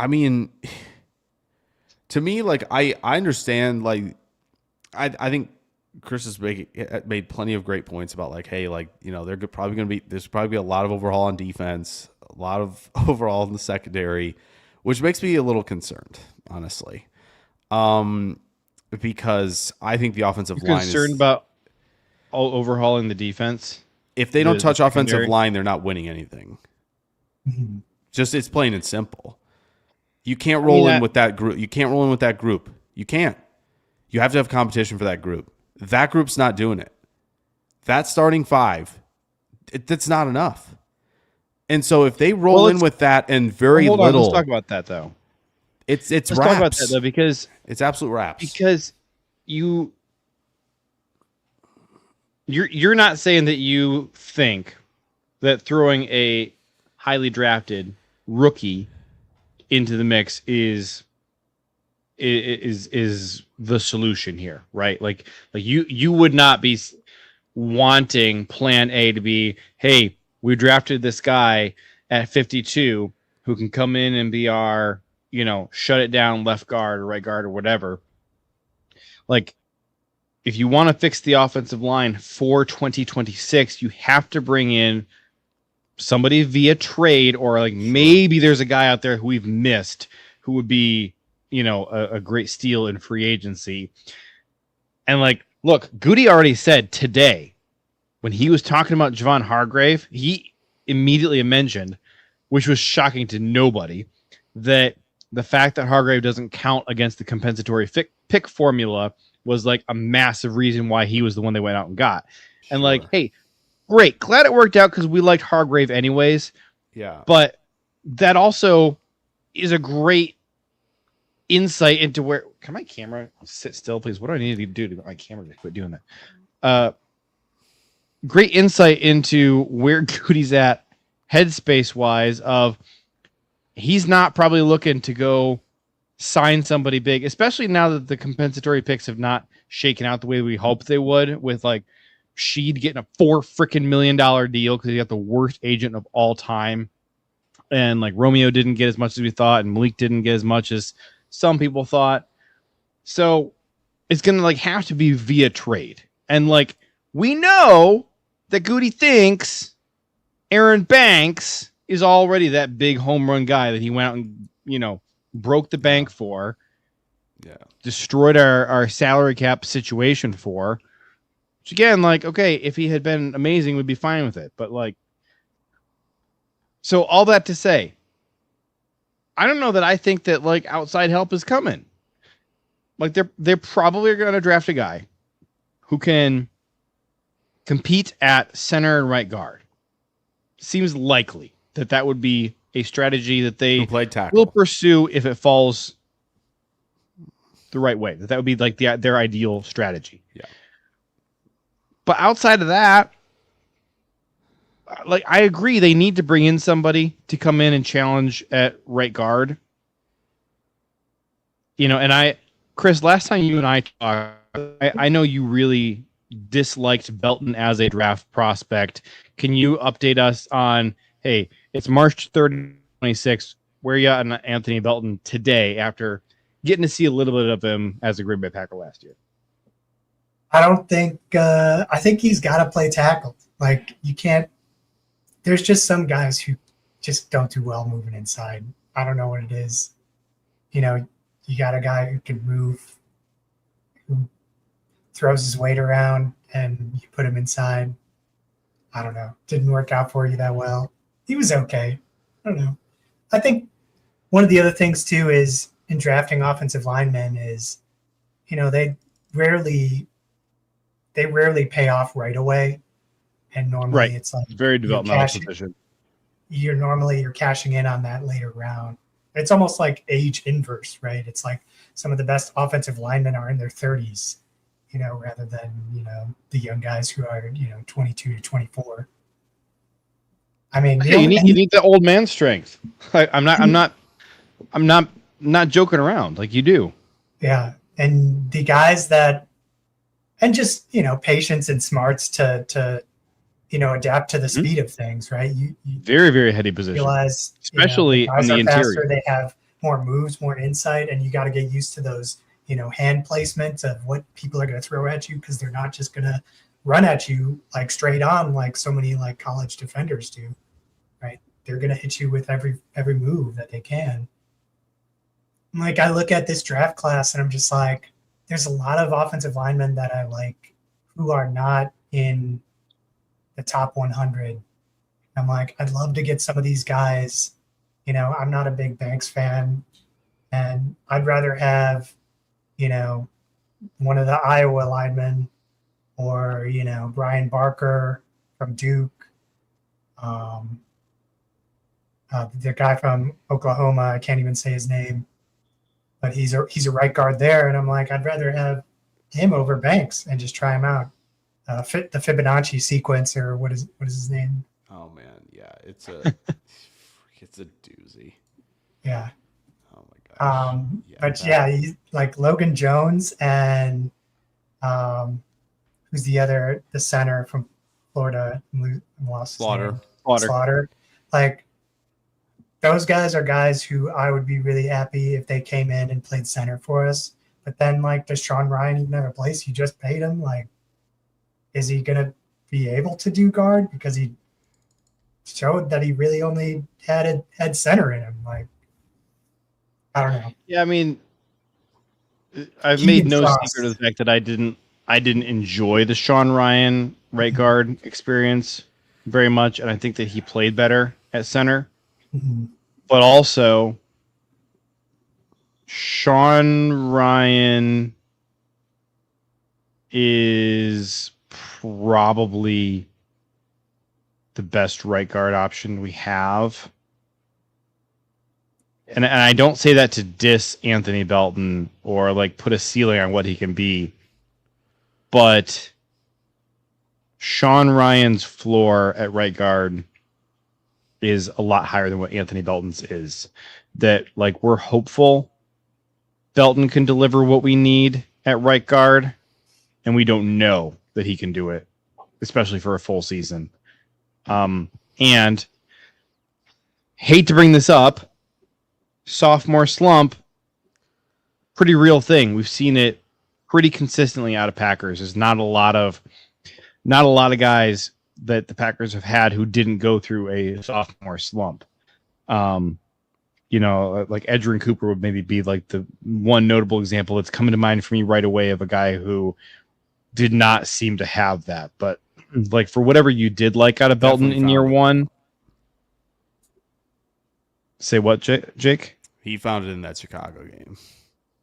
mean, to me, I understand. I think Chris has made plenty of great points about hey, they're probably going to be. There's probably a lot of overhaul on defense, a lot of overhaul in the secondary, which makes me a little concerned, honestly, because I think the offensive line is concerned about overhauling the defense. If they don't touch offensive line, they're not winning anything. Mm-hmm. Just it's plain and simple. You can't roll in with that group. You can't roll in with that group. You can't. You have to have competition for that group. That group's not doing it. That starting five, that's not enough. And so if they roll in with that and very little, let's talk about that though. Let's raps. Talk about that though, because it's absolute raps. Because you're not saying that you think that throwing a highly drafted rookie into the mix is the solution here, right? You would not be wanting plan A to be, hey, we drafted this guy at 52 who can come in and be our, shut it down left guard or right guard or whatever. If you want to fix the offensive line for 2026, you have to bring in somebody via trade, or maybe there's a guy out there who we've missed who would be, a great steal in free agency. And look, Goody already said today when he was talking about Javon Hargrave, he immediately mentioned, which was shocking to nobody, that the fact that Hargrave doesn't count against the compensatory pick formula was like a massive reason why he was the one they went out and got. And like, hey, great, glad it worked out because we liked Hargrave anyways. Yeah. But that also is a great insight into where. Can my camera sit still, please? What do I need to do to get my camera to quit doing that? Great insight into where Goody's at headspace wise of he's not probably looking to go sign somebody big, especially now that the compensatory picks have not shaken out the way we hoped they would, with like Sheed getting a $4 million deal because he got the worst agent of all time. And like Romeo didn't get as much as we thought, and Malik didn't get as much as some people thought. So it's going to like have to be via trade. And like, we know that Goody thinks Aaron Banks is already that big home run guy that he went out and, broke the bank for, destroyed our salary cap situation for, which again, like, okay, if he had been amazing, we'd be fine with it. But like, so all that to say, I don't know that I think that like outside help is coming. Like they're probably going to draft a guy who can compete at center and right guard. Seems likely that would be a strategy that they will pursue if it falls the right way. That would be like their ideal strategy. Yeah. But outside of that, like I agree, they need to bring in somebody to come in and challenge at right guard. And Chris, last time you and I talked, I know you really disliked Belton as a draft prospect. Can you update us on, hey, it's March 3rd, 2026. Where you at on Anthony Belton today after getting to see a little bit of him as a Green Bay Packer last year? I think he's got to play tackle. Like you can't, there's just some guys who just don't do well moving inside. I don't know what it is. You got a guy who can move, who throws his weight around, and you put him inside. I don't know. Didn't work out for you that well. He was okay. I don't know. I think one of the other things too is in drafting offensive linemen is, they rarely pay off right away. And normally it's like very developmental position. You're cashing in on that later round. It's almost like age inverse, right? It's like some of the best offensive linemen are in their 30s, rather than, the young guys who are, 22 to 24. I mean, you need the old man strength. I'm not joking around. Like you do. Yeah. And the guys that, and just, patience and smarts to adapt to the speed of things, right? You very, very heady position. Realize, especially on the interior. Faster, they have more moves, more insight, and you got to get used to those, hand placements of what people are going to throw at you, because they're not just going to run at you like straight on like so many like college defenders do, right? They're going to hit you with every move that they can. Like I look at this draft class and I'm just like, there's a lot of offensive linemen that I like who are not in the top 100. I'm like, I'd love to get some of these guys. I'm not a big Banks fan, and I'd rather have, one of the Iowa linemen or, Brian Barker from Duke. The guy from Oklahoma, I can't even say his name, but he's a right guard there. And I'm like, I'd rather have him over Banks and just try him out. The Fibonacci sequence, or what is his name? Oh man, yeah, it's a doozy. Yeah. Oh my gosh. He's like Logan Jones and who's the center from Florida? Slaughter. Like those guys are guys who I would be really happy if they came in and played center for us. But then, like, does Sean Ryan even have a place? You just paid him. Like, is he going to be able to do guard? Because he showed that he really only had center in him. Like, I don't know. Yeah, I mean, I've made no secret of the fact that I didn't enjoy the Sean Ryan right guard experience very much, and I think that he played better at center. Mm-hmm. But also, Sean Ryan is probably the best right guard option we have. And I don't say that to diss Anthony Belton or like put a ceiling on what he can be, but Sean Ryan's floor at right guard is a lot higher than what Anthony Belton's is. That like we're hopeful Belton can deliver what we need at right guard, and we don't know that he can do it, especially for a full season. And hate to bring this up, sophomore slump, pretty real thing. We've seen it pretty consistently out of Packers. There's not a lot of guys that the Packers have had who didn't go through a sophomore slump. Like Edgerrin Cooper would maybe be like the one notable example that's coming to mind for me right away of a guy who did not seem to have that. But like for whatever you did like out of Belton in year one, say what, Jake? He found it in that Chicago game.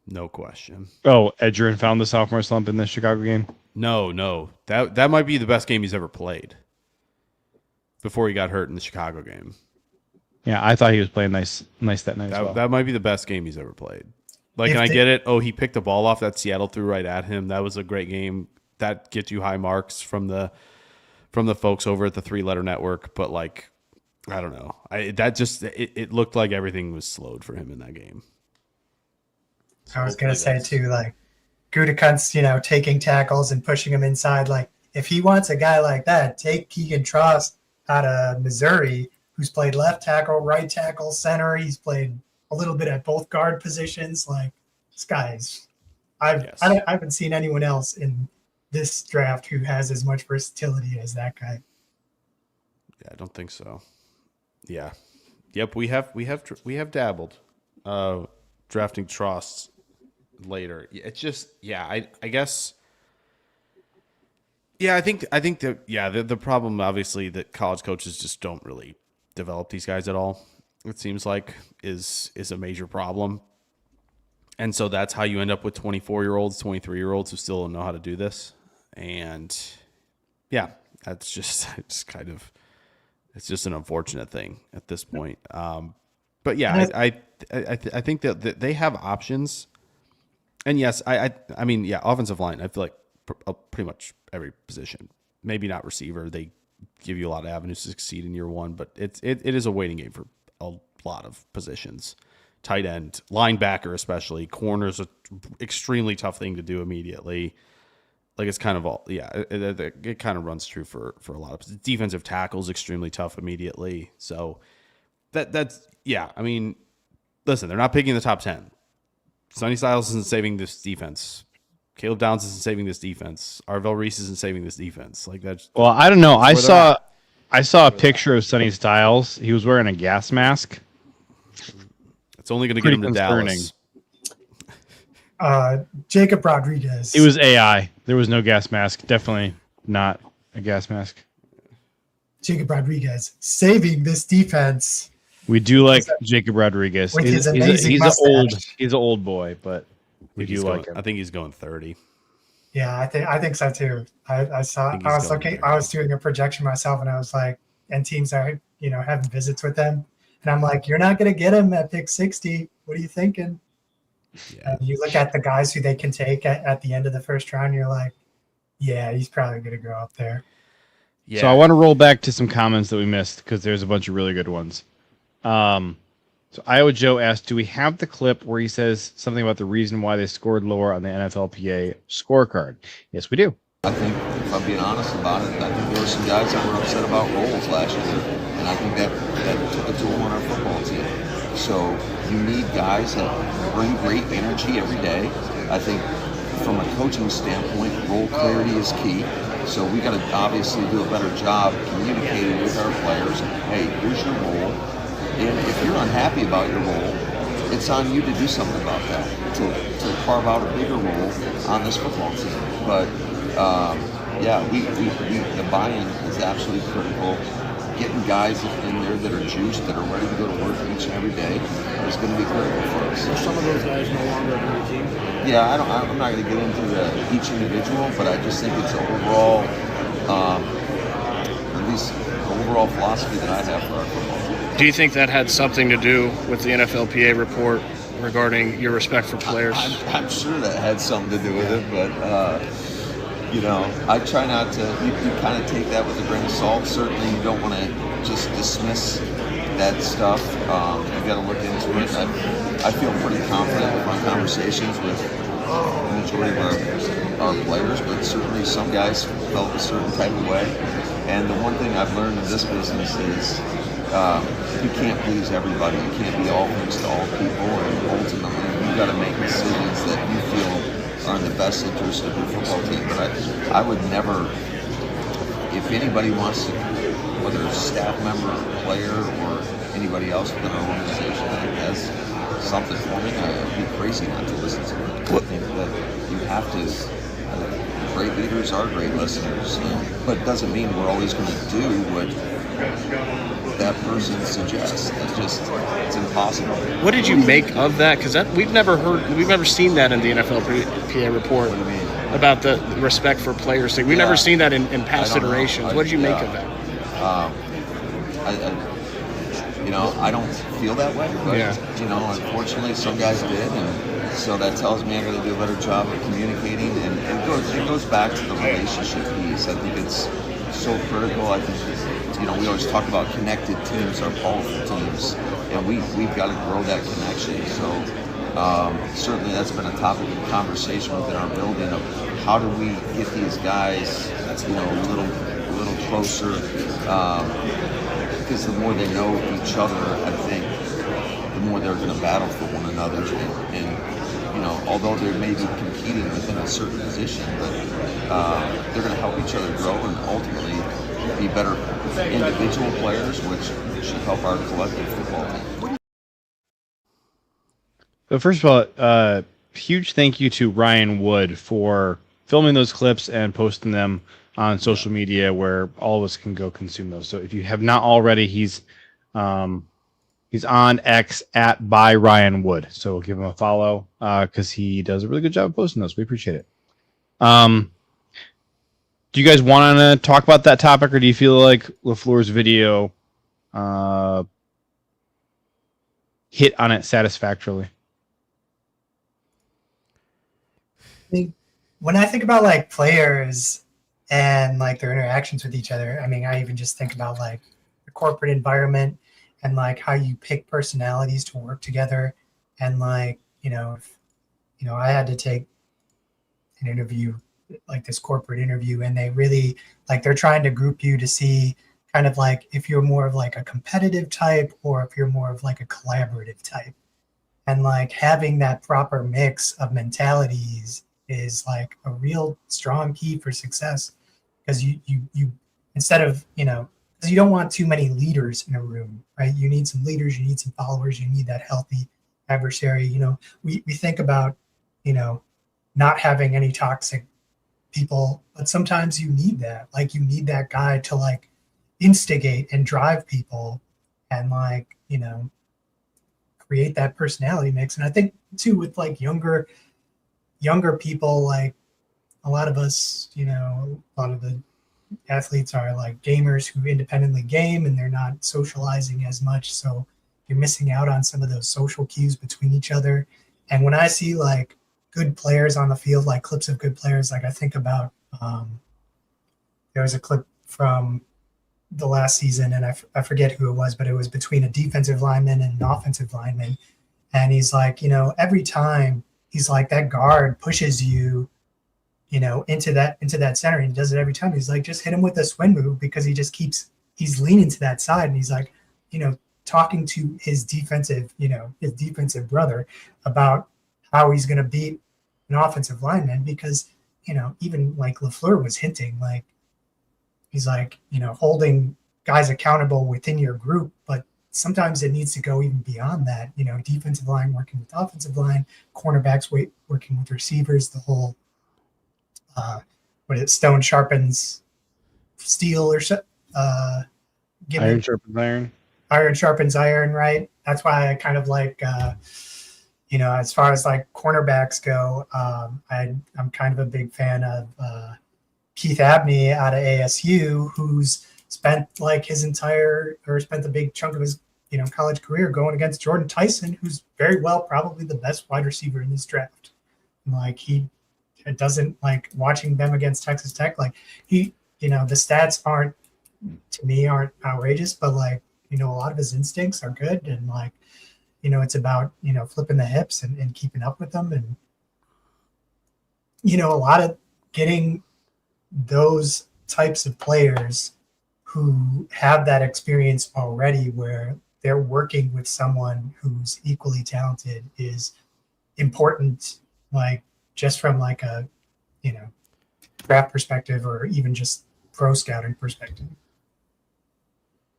No question. Oh, Edgerrin found the sophomore slump in the Chicago game? No. That might be the best game he's ever played before he got hurt in the Chicago game. Yeah, I thought he was playing nice that night as well. That might be the best game he's ever played. Like, and I get it. Oh, he picked the ball off that Seattle threw right at him. That was a great game. That gets you high marks from the folks over at the 3-Letter Network. But like, I don't know. It looked like everything was slowed for him in that game. So I was gonna say too, like Gutekunst, taking tackles and pushing him inside. Like if he wants a guy like that, take Keegan Trost out of Missouri, who's played left tackle, right tackle, center. He's played a little bit at both guard positions. Like this guy's, I haven't seen anyone else in this draft who has as much versatility as that guy. Yeah, I don't think so. Yeah. Yep, we have dabbled drafting Trosts later. It's just I guess I think that the problem obviously that college coaches just don't really develop these guys at all. It seems like is a major problem. And so that's how you end up with 24-year-olds, 23-year-olds who still don't know how to do this. And yeah, that's just it's just an unfortunate thing at this point. But yeah, I think that they have options. And yes, I mean, yeah, offensive line, I feel like pretty much every position, maybe not receiver. They give you a lot of avenues to succeed in year one, but it is a waiting game for a lot of positions. Tight end, linebacker especially, corner's an extremely tough thing to do immediately. Like it's kind of all, it kind of runs true for a lot of defensive tackles, extremely tough immediately. So that's I mean, listen, they're not picking the top 10. Sonny Styles isn't saving this defense. Caleb Downs isn't saving this defense. Arvell Reese isn't saving this defense. Like that's. Well, I don't know. I saw a picture of Sonny Styles. He was wearing a gas mask. It's only going to get him to Dallas. Jacob Rodriguez. It was AI. There was no gas mask. Definitely not a gas mask. Jacob Rodriguez saving this defense. We do like Jacob Rodriguez. With his amazing mustache. He's an old boy, but we do like him. I think he's going 30. Yeah, I think so too. I was doing a projection myself, and I was like, and teams are having visits with them, and I'm like, you're not going to get him at pick 60. What are you thinking? Yeah. And you look at the guys who they can take at the end of the first round, you're like, yeah, he's probably going to go up there. Yeah. So I want to roll back to some comments that we missed because there's a bunch of really good ones. So Iowa Joe asked, do we have the clip where he says something about the reason why they scored lower on the NFLPA scorecard? Yes, we do. I think, if I'm being honest about it, I think there were some guys that were upset about roles last year, and I think that took a toll on our football team. So you need guys that bring great energy every day. I think from a coaching standpoint, role clarity is key. So we got to obviously do a better job communicating with our players. Hey, here's your role. And if you're unhappy about your role, it's on you to do something about that, to carve out a bigger role on this football team. But, we the buy-in is absolutely critical. getting guys in there that are juiced, that are ready to go to work each and every day is going to be critical for us. So some of those guys no longer on the team? Yeah, I'm not going to get into each individual, but I just think it's an overall, at least the overall philosophy that I have for our football team. Do you think that had something to do with the NFLPA report regarding your respect for players? I'm sure that had something to do with it, but I try not to. You kind of take that with a grain of salt. Certainly, you don't want to just dismiss that stuff. You got to look into it. I feel pretty confident with my conversations with the majority of our players, but certainly some guys felt a certain type of way. And the one thing I've learned in this business is you can't please everybody. You can't be all things to all people, and ultimately you got to make decisions that you feel are in the best interest of your football team. But I would never, if anybody wants to, whether it's a staff member, player, or anybody else within our organization that has something for me, I'd be crazy not to listen to it. I think that you have to. Great leaders are great listeners, but it doesn't mean we're always going to do what that person suggests. It's impossible. What did you make of that? Because we've never seen that in the NFLPA report. What do you mean? About the respect for players thing. We've never seen that in past iterations. What did you make of that? I don't feel that way, but unfortunately some guys did, and so that tells me I got to do a better job of communicating, and it goes back to the relationship piece. I think it's so critical. I think we always talk about connected teams are powerful teams, and we've got to grow that connection. So certainly that's been a topic of conversation within our building of how do we get these guys a little closer, because the more they know each other, I think the more they're going to battle for one another, and although they may be competing within a certain position, but they're going to help each other grow and ultimately be better individual players, which should help our collective football team. So first of all, huge thank you to Ryan Wood for filming those clips and posting them on social media where all of us can go consume those. So if you have not already, he's on X at by Ryan Wood. So we'll give him a follow because he does a really good job of posting those. We appreciate it. Do you guys want to talk about that topic, or do you feel like LaFleur's video hit on it satisfactorily? When I think about like players and like their interactions with each other, I mean, I even just think about like the corporate environment and like how you pick personalities to work together. And like, if, I had to take an interview, like this corporate interview, and they really like, they're trying to group you to see kind of like if you're more of like a competitive type or if you're more of like a collaborative type. And like having that proper mix of mentalities is like a real strong key for success, because you instead of because you don't want too many leaders in a room, right? You need some leaders, you need some followers, you need that healthy adversary. We think about not having any toxic people, but sometimes you need that. Like you need that guy to like instigate and drive people and like create that personality mix. And I think too with like younger people, like a lot of us, a lot of the athletes are like gamers who independently game and they're not socializing as much. So you're missing out on some of those social cues between each other. And when I see like good players on the field, like clips of good players, like I think about, there was a clip from the last season and I forget who it was, but it was between a defensive lineman and an offensive lineman. And he's like, every time he's like that guard pushes you, into that center. And he does it every time. He's like, just hit him with a swing move, because he's leaning to that side. And he's like, talking to his defensive brother about how he's going to beat an offensive lineman, because, even like LaFleur was hinting, like, he's like, holding guys accountable within your group, but sometimes it needs to go even beyond that, defensive line working with offensive line, cornerbacks working with receivers, the whole, stone sharpens steel or Iron sharpens iron. Iron sharpens iron, right? That's why I kind of like, as far as like cornerbacks go, I'm kind of a big fan of Keith Abney out of ASU, who's spent spent a big chunk of his college career going against Jordan Tyson, who's very well probably the best wide receiver in this draft. Like it doesn't like watching them against Texas Tech. Like the stats aren't outrageous, but like a lot of his instincts are good, and like it's about flipping the hips and keeping up with them, and a lot of getting those types of players who have that experience already, where they're working with someone who's equally talented, is important. Like just from like a draft perspective, or even just pro scouting perspective.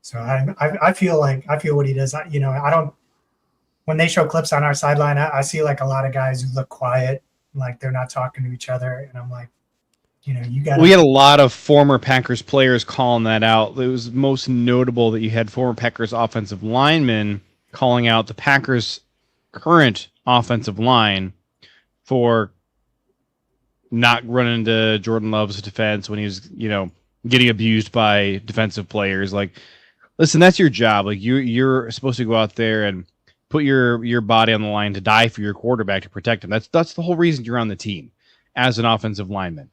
So I feel what he does. I don't. When they show clips on our sideline, I see like a lot of guys who look quiet, like they're not talking to each other, and I'm like, you got. We had a lot of former Packers players calling that out. It was most notable that you had former Packers offensive linemen calling out the Packers' current offensive line for not running into Jordan Love's defense when he was, getting abused by defensive players. Like, listen, that's your job. Like you're supposed to go out there and put your body on the line to die for your quarterback to protect him. That's the whole reason you're on the team as an offensive lineman.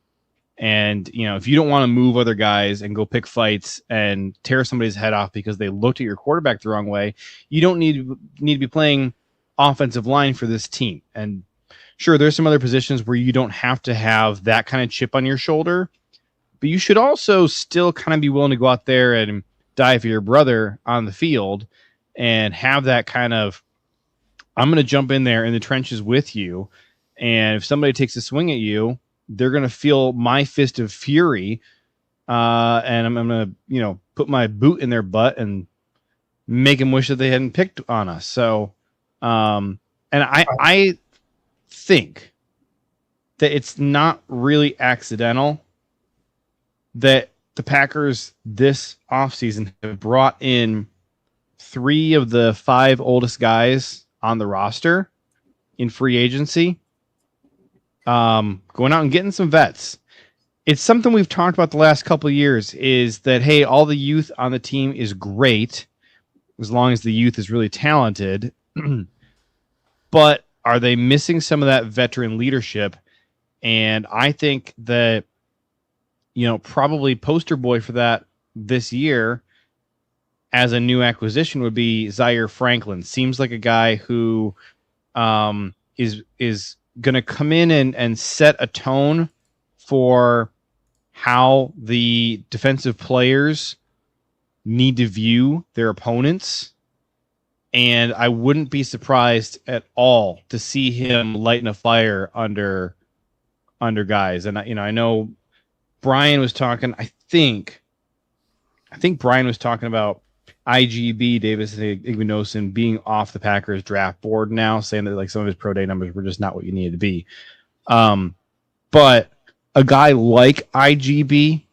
And, if you don't want to move other guys and go pick fights and tear somebody's head off because they looked at your quarterback the wrong way, you don't need to be playing offensive line for this team. And sure, there's some other positions where you don't have to have that kind of chip on your shoulder, but you should also still kind of be willing to go out there and die for your brother on the field and have that kind of, I'm going to jump in there in the trenches with you. And if somebody takes a swing at you, they're going to feel my fist of fury. And I'm going to, put my boot in their butt and make them wish that they hadn't picked on us. So, and I think that it's not really accidental that the Packers this offseason have brought in 3 of the 5 oldest guys on the roster in free agency, going out and getting some vets. It's something we've talked about the last couple of years, is that, hey, all the youth on the team is great as long as the youth is really talented. But are they missing some of that veteran leadership? And I think that, probably poster boy for that this year as a new acquisition would be Zaire Franklin. Seems like a guy who is going to come in and set a tone for how the defensive players need to view their opponents. And I wouldn't be surprised at all to see him lighting a fire under guys. And I know Brian was talking. I think Brian was talking about IGB, Davis Ignosin, being off the Packers draft board now, saying that like some of his pro day numbers were just not what you needed to be. But a guy like IGB,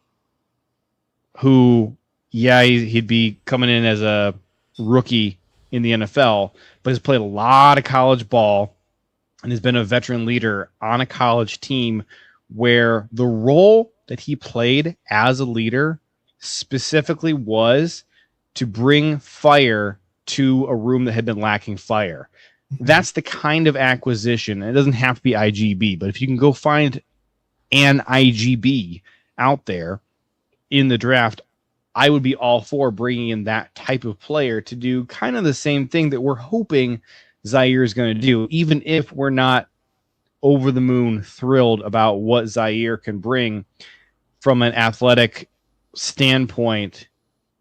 who, he'd be coming in as a rookie in the NFL, but has played a lot of college ball and has been a veteran leader on a college team where the role that he played as a leader specifically was to bring fire to a room that had been lacking fire. That's the kind of acquisition. It doesn't have to be IGB, but if you can go find an IGB out there in the draft, I would be all for bringing in that type of player to do kind of the same thing that we're hoping Zaire is going to do, even if we're not over the moon thrilled about what Zaire can bring from an athletic standpoint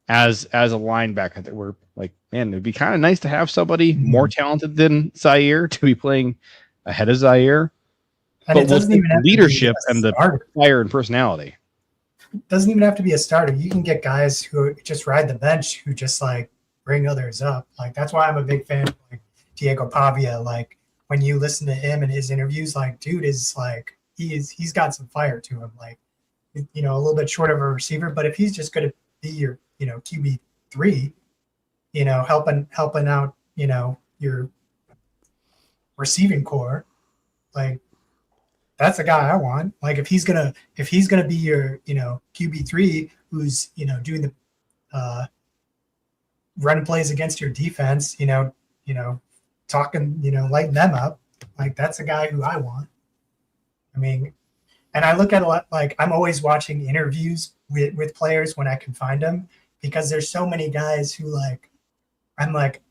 as a linebacker. That we're like, man, it'd be kind of nice to have somebody more talented than Zaire to be playing ahead of Zaire. And but it doesn't even have leadership to be and the fire and personality. It doesn't even have to be a starter. You can get guys who just ride the bench, who just like bring others up. Like that's why I'm a big fan of like Diego Pavia. Like when you listen to him and his interviews, like dude is like he's got some fire to him. Like a little bit short of a receiver, but if he's just going to be your QB 3, helping out, your receiving core. Like, that's the guy I want. Like, if he's gonna be your, QB3, who's, doing the running plays against your defense, talking, lighting them up. Like, that's a guy who I want. I mean, and I look at a lot, like, I'm always watching interviews with players when I can find them, because there's so many guys who, like, I'm like,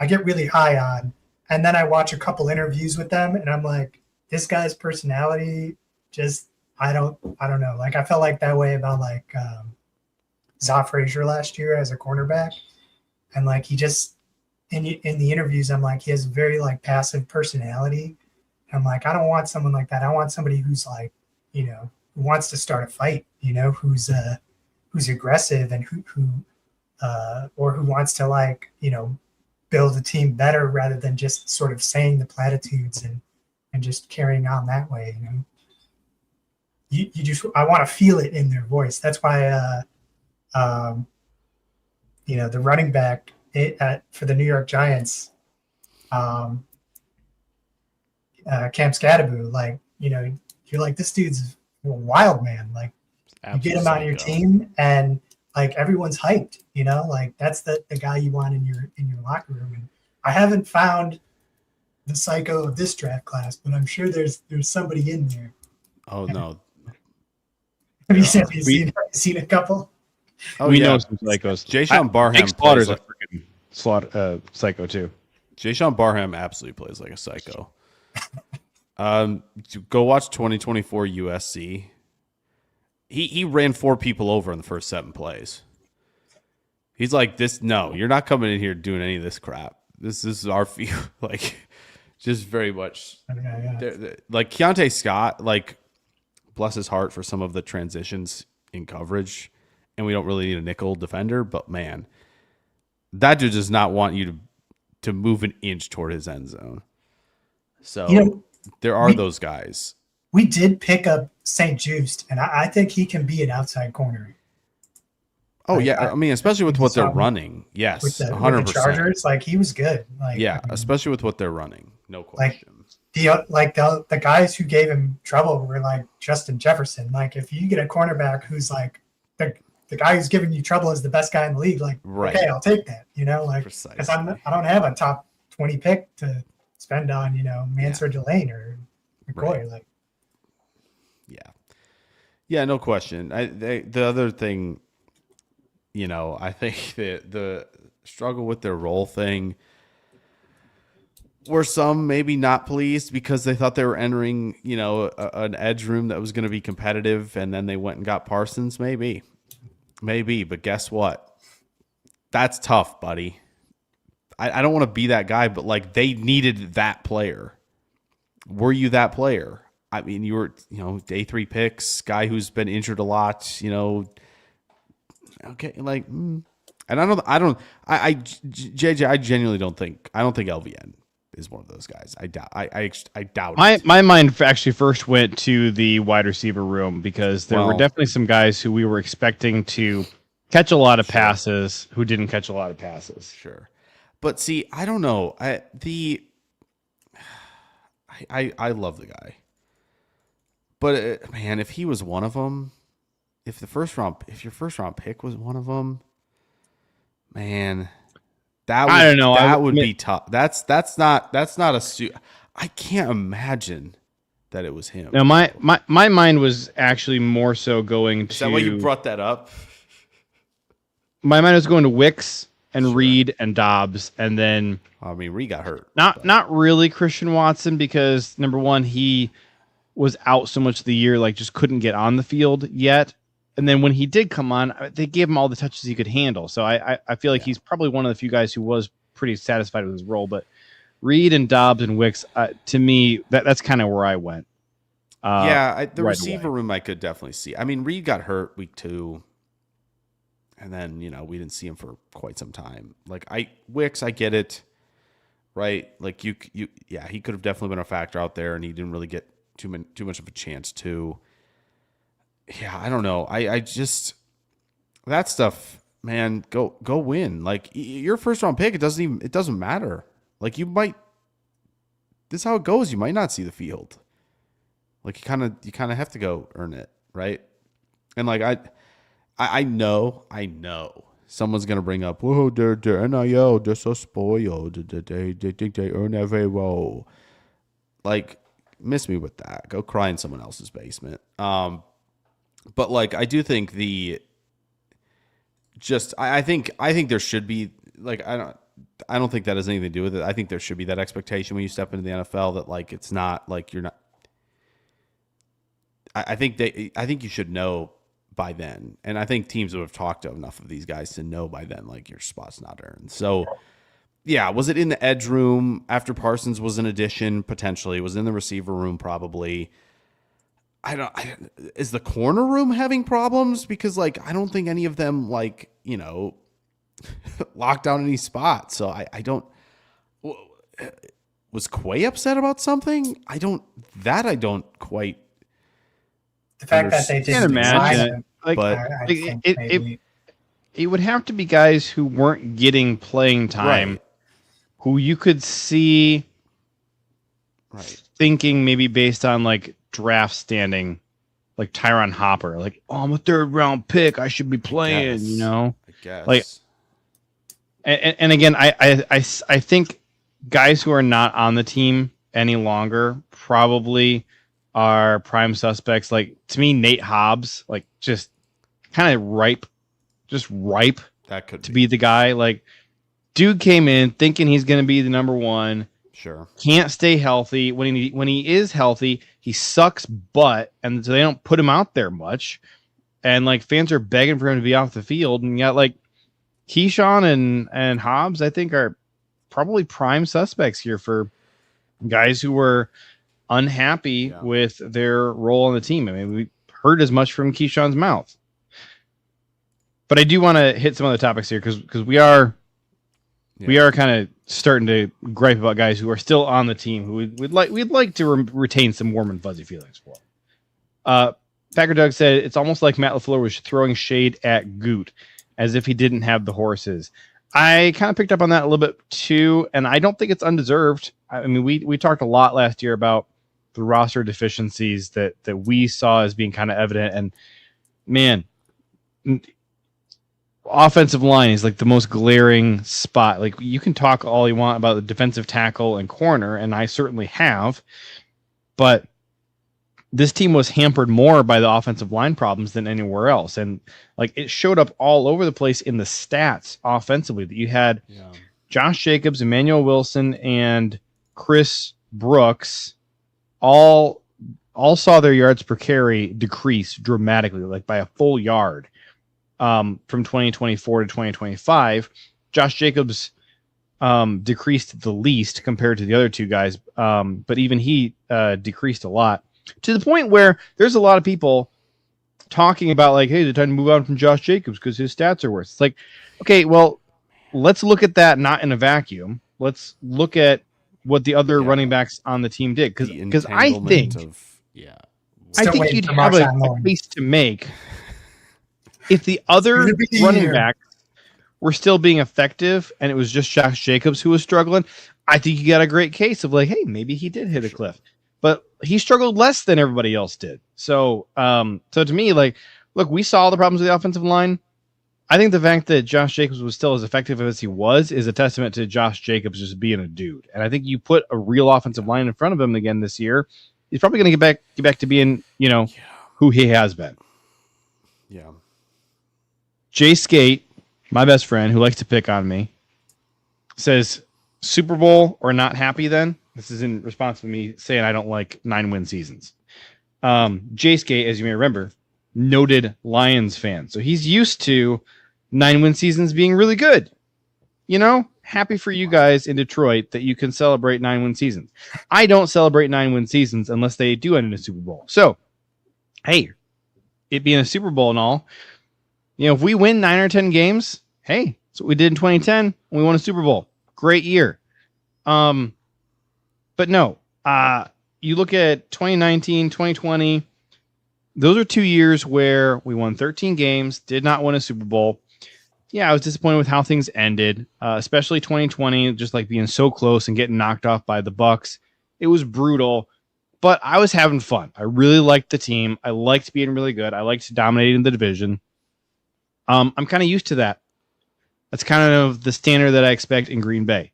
I get really high on, and then I watch a couple interviews with them, and I'm like, this guy's personality just, I don't know. Like, I felt like that way about, like, Za Frazier last year as a cornerback, and, like, he just, in the interviews, I'm like, he has a very, like, passive personality. I'm like, I don't want someone like that. I want somebody who's, like, who wants to start a fight, who's aggressive, and who or who wants to, like, build a team better, rather than just sort of saying the platitudes and just carrying on that way. You just, I want to feel it in their voice. That's why the running back for the New York Giants, Cam Scadaboo, like, you're like, this dude's a wild man. Like, you get him on your team, and, like, everyone's hyped, like, that's the guy you want in your locker room. And I haven't found the psycho of this draft class, but I'm sure there's somebody in there. Oh, no. Have you seen a couple? Oh, we know some psychos. Jaysean Barham Slaughter's plays a freaking psycho too. Jaysean Barham absolutely plays like a psycho. Go watch 2024 USC. He ran 4 people over in the first 7 plays. He's like, this, no, you're not coming in here doing any of this crap. This is our field. Like, just very much. Like, Keontae Scott, like, bless his heart for some of the transitions in coverage, and we don't really need a nickel defender, but, man, that dude does not want you to move an inch toward his end zone. So there are those guys. We did pick up St. Just, and I think he can be an outside corner. Oh, like, yeah. I mean, especially with what they're running. Yes, with 100%. With the Chargers, like, he was good. Like, yeah, especially with what they're running. No question. Like, the guys who gave him trouble were, like, Justin Jefferson. Like, if you get a cornerback who's, like, the guy who's giving you trouble is the best guy in the league, like, right. Okay, I'll take that, like, because I don't have a top 20 pick to spend on, Mansard Delane or McCoy. Right. Like, yeah, no question. The other thing, I think the struggle with their role thing, were some maybe not pleased because they thought they were entering, an edge room that was going to be competitive, and then they went and got Parsons. Maybe, but guess what? That's tough, buddy. I don't want to be that guy, but, like, they needed that player. Were you that player? I mean, you were, day 3 picks, guy who's been injured a lot, okay, like, and JJ, I genuinely don't think LVN is one of those guys. I doubt it. My mind actually first went to the wide receiver room, because there were definitely some guys who we were expecting to catch a lot of passes who didn't catch a lot of passes. Sure. But see, I don't know. I love the guy. But man, if he was one of them, if your first round pick was one of them, man, that would be tough. That's not a suit. I can't imagine that it was him. Now my mind was actually more so going to. Is that why you brought that up? My mind was going to Wicks and Reed and Doubs, and then Reed got hurt. Not really Christian Watson, because number one, he was out so much of the year, like, just couldn't get on the field yet. And then when he did come on, they gave him all the touches he could handle. So I feel like he's probably one of the few guys who was pretty satisfied with his role. But Reed and Doubs and Wicks, to me, that's kind of where I went. The receiver room I could definitely see. I mean, Reed got hurt week 2. And then, we didn't see him for quite some time. Like, Wicks, I get it, right? Like, he could have definitely been a factor out there, and he didn't really get too much of a chance to. Yeah, I don't know. I that stuff, man, go win. Like your first round pick, it doesn't matter. Like this is how it goes. You might not see the field. Like you kind of have to go earn it, right? And like I know someone's gonna bring up, whoa, they're NIL, they're so spoiled. They think they earn every role. Like, miss me with that. Go cry in someone else's basement. But like I do think I think there should be like I don't think that has anything to do with it. I think there should be that expectation when you step into the NFL that like it's not like you're not. I think you should know by then, and I think teams would have talked to enough of these guys to know by then like your spot's not earned. So yeah, was it in the edge room after Parsons was an addition? Potentially. Was it in the receiver room? Probably. Is the corner room having problems? Because like I don't think any of them like locked down any spots. So I don't. Was Quay upset about something? I don't quite. The fact that they Can't didn't imagine sign it. him, Like I think maybe. it would have to be guys who weren't getting playing time, Right. who you could see thinking maybe based on like draft standing, like Tyron Hopper, like, oh, I'm a 3rd round pick, I should be playing, I guess. Like, and again, I think guys who are not on the team any longer probably are prime suspects. Like to me, Nate Hobbs, like just kind of ripe that could to be the guy. Like dude came in thinking he's going to be the number one. Sure. Can't stay healthy. When he is healthy, he sucks butt, and so they don't put him out there much. And like fans are begging for him to be off the field, and yet like Keisean and Hobbs, I think, are probably prime suspects here for guys who were unhappy with their role on the team. I mean, we heard as much from Keyshawn's mouth. But I do want to hit some other topics here because we are kind of starting to gripe about guys who are still on the team who we'd like to retain some warm and fuzzy feelings for. Packer Doug said it's almost like Matt LaFleur was throwing shade at Goot as if he didn't have the horses. I kind of picked up on that a little bit too, and I don't think it's undeserved. I mean, we talked a lot last year about the roster deficiencies that we saw as being kind of evident, and man, offensive line is like the most glaring spot. Like you can talk all you want about the defensive tackle and corner, and I certainly have, but this team was hampered more by the offensive line problems than anywhere else. And like it showed up all over the place in the stats offensively that you had Josh Jacobs, Emmanuel Wilson, and Chris Brooks all saw their yards per carry decrease dramatically, like by a full yard from 2024 to 2025. Josh Jacobs decreased the least compared to the other two guys, but even he decreased a lot. To the point where there's a lot of people talking about like, hey, they're trying to move on from Josh Jacobs because his stats are worse. It's like, okay, well, let's look at that not in a vacuum. Let's look at what the other running backs on the team did. Because I think you'd have a case to make if the other running backs were still being effective and it was just Josh Jacobs who was struggling. I think you got a great case of like, hey, maybe he did hit a cliff. But he struggled less than everybody else did. So to me, like, look, we saw the problems with the offensive line. I think the fact that Josh Jacobs was still as effective as he was is a testament to Josh Jacobs just being a dude. And I think you put a real offensive line in front of him again this year, he's probably going to get back to being, who he has been. Yeah. Jay Skate, my best friend who likes to pick on me, says Super Bowl or not happy then? This is in response to me saying I don't like 9-win seasons. Jay Skate, as you may remember, noted Lions fan. So he's used to 9-win seasons being really good. Happy for you guys in Detroit that you can celebrate 9-win seasons. I don't celebrate 9-win seasons unless they do end in a Super Bowl. So, hey, it being a Super Bowl and all, if we win 9 or 10 games, hey, that's what we did in 2010 when we won a Super Bowl. Great year. But no, you look at 2019, 2020, those are 2 years where we won 13 games, did not win a Super Bowl. Yeah, I was disappointed with how things ended, especially 2020, just like being so close and getting knocked off by the Bucks. It was brutal, but I was having fun. I really liked the team. I liked being really good. I liked dominating the division. I'm kind of used to that. That's kind of the standard that I expect in Green Bay.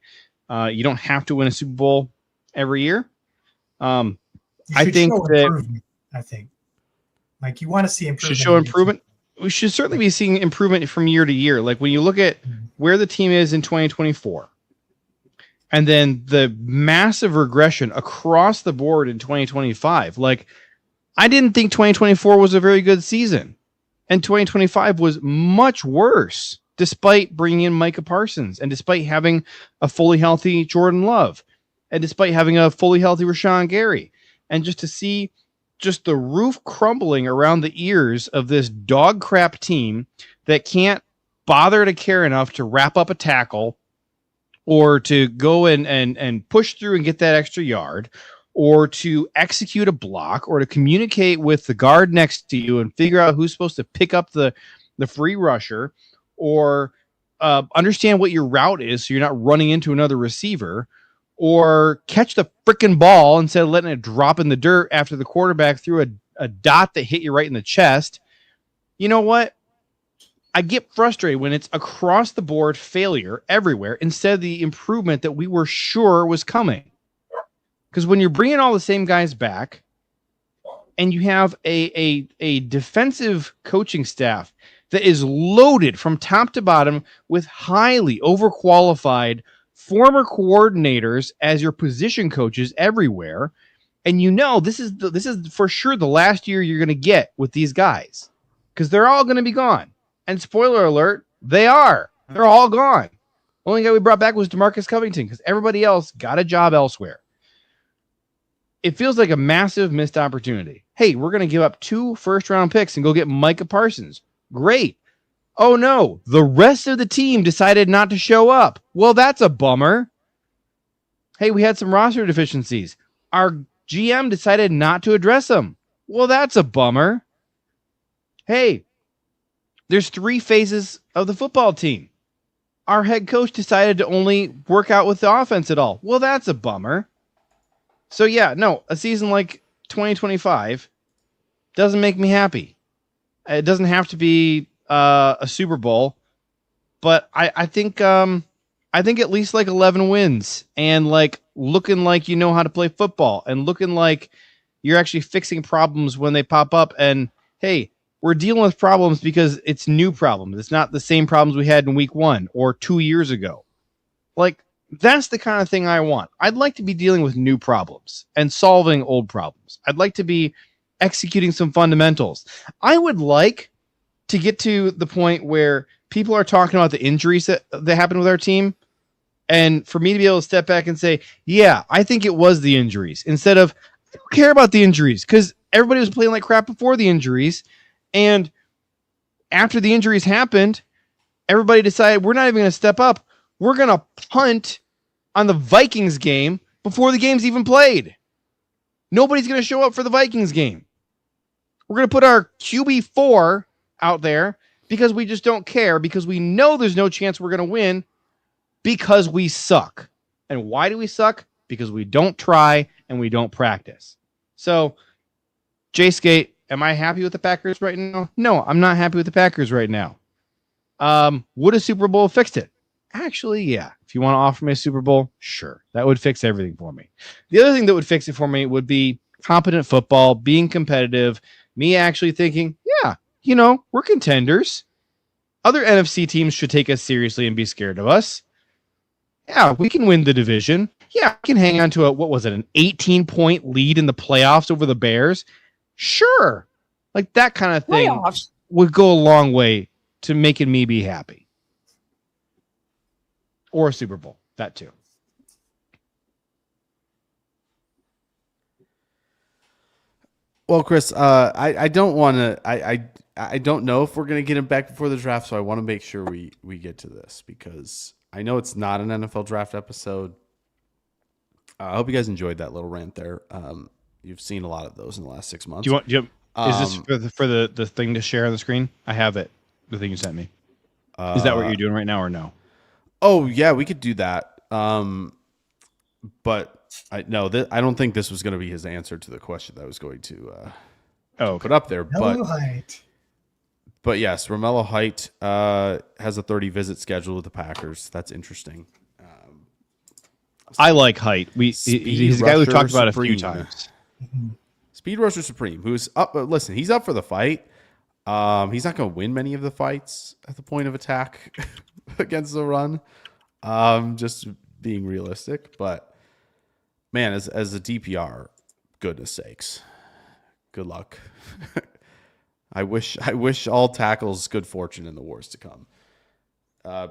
You don't have to win a Super Bowl every year. I think that I think, like, you want to see improvement. Should show improvement. We should certainly be seeing improvement from year to year. Like when you look at where the team is in 2024, and then the massive regression across the board in 2025. Like, I didn't think 2024 was a very good season, and 2025 was much worse, despite bringing in Micah Parsons, and despite having a fully healthy Jordan Love, and despite having a fully healthy Rashan Gary. And just to see just the roof crumbling around the ears of this dog crap team that can't bother to care enough to wrap up a tackle, or to go and push through and get that extra yard, or to execute a block, or to communicate with the guard next to you and figure out who's supposed to pick up the free rusher, or understand what your route is so you're not running into another receiver, or catch the freaking ball instead of letting it drop in the dirt after the quarterback threw a dot that hit you right in the chest. You know what? I get frustrated when it's across the board failure everywhere instead of the improvement that we were sure was coming. Because when you're bringing all the same guys back and you have a defensive coaching staff that is loaded from top to bottom with highly overqualified former coordinators as your position coaches everywhere, and you know this is for sure the last year you're going to get with these guys, because they're all going to be gone. And spoiler alert, they are. They're all gone. Only guy we brought back was DeMarcus Covington, because everybody else got a job elsewhere. It feels like a massive missed opportunity. Hey, we're going to give up 2 first-round picks and go get Micah Parsons. Great. Oh, no, the rest of the team decided not to show up. Well, that's a bummer. Hey, we had some roster deficiencies. Our GM decided not to address them. Well, that's a bummer. Hey, there's 3 phases of the football team. Our head coach decided to only work out with the offense at all. Well, that's a bummer. So, yeah, no, a season like 2025 doesn't make me happy. It doesn't have to be a Super Bowl, but I think at least like 11 wins, and like looking like you know how to play football, and looking like you're actually fixing problems when they pop up. And hey, we're dealing with problems because it's new problems. It's not the same problems we had in week 1 or 2 years ago. Like, that's the kind of thing I want. I'd like to be dealing with new problems and solving old problems. I'd like to be executing some fundamentals. I would like to get to the point where people are talking about the injuries that happened with our team, and for me to be able to step back and say, yeah, I think it was the injuries, instead of, I don't care about the injuries, because everybody was playing like crap before the injuries, and after the injuries happened, everybody decided we're not even going to step up. We're going to punt on the Vikings game before the game's even played. Nobody's going to show up for the Vikings game. We're going to put our QB4 out there because we just don't care, because we know there's no chance we're going to win, because we suck. And why do we suck? Because we don't try and we don't practice. So, Jay Skate, am I happy with the Packers right now? No, I'm not happy with the Packers right now. Would a Super Bowl have fixed it? Actually, yeah. If you want to offer me a Super Bowl, sure. That would fix everything for me. The other thing that would fix it for me would be competent football, being competitive, me actually thinking, yeah, you know, we're contenders. Other NFC teams should take us seriously and be scared of us. Yeah, we can win the division. Yeah, we can hang on to an 18-point lead in the playoffs over the Bears. Sure. Like, that kind of thing would go a long way to making me be happy. Or a Super Bowl. That too. Well, Chris, I don't want to. I don't know if we're going to get him back before the draft, so I want to make sure we get to this, because I know it's not an NFL draft episode. I hope you guys enjoyed that little rant there. You've seen a lot of those in the last 6 months. Do you Is this for the thing to share on the screen? I have it. The thing you sent me. Is that what you're doing right now or no? Oh yeah, we could do that. But I don't think this was going to be his answer to the question that I was going to put up there. But yes, Romello Height has a 30 visit schedule with the Packers. That's interesting. I like Height. He's a guy we've talked about a few times. Speed Rusher Supreme, who's up. Listen, he's up for the fight. He's not going to win many of the fights at the point of attack against the run. Just being realistic, but man, as a DPR, goodness sakes, good luck. I wish all tackles good fortune in the wars to come.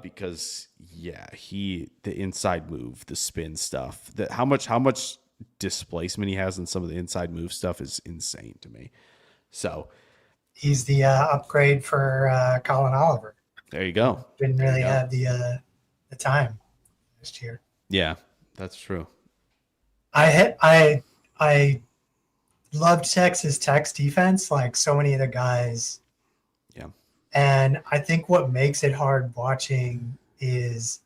Because the inside move, the spin stuff, how much displacement he has in some of the inside move stuff is insane to me. So he's the upgrade for Colin Oliver. There you go. Didn't really have the time last year. Yeah, that's true. I loved Texas Tech's defense, like so many of the guys. Yeah. And I think what makes it hard watching is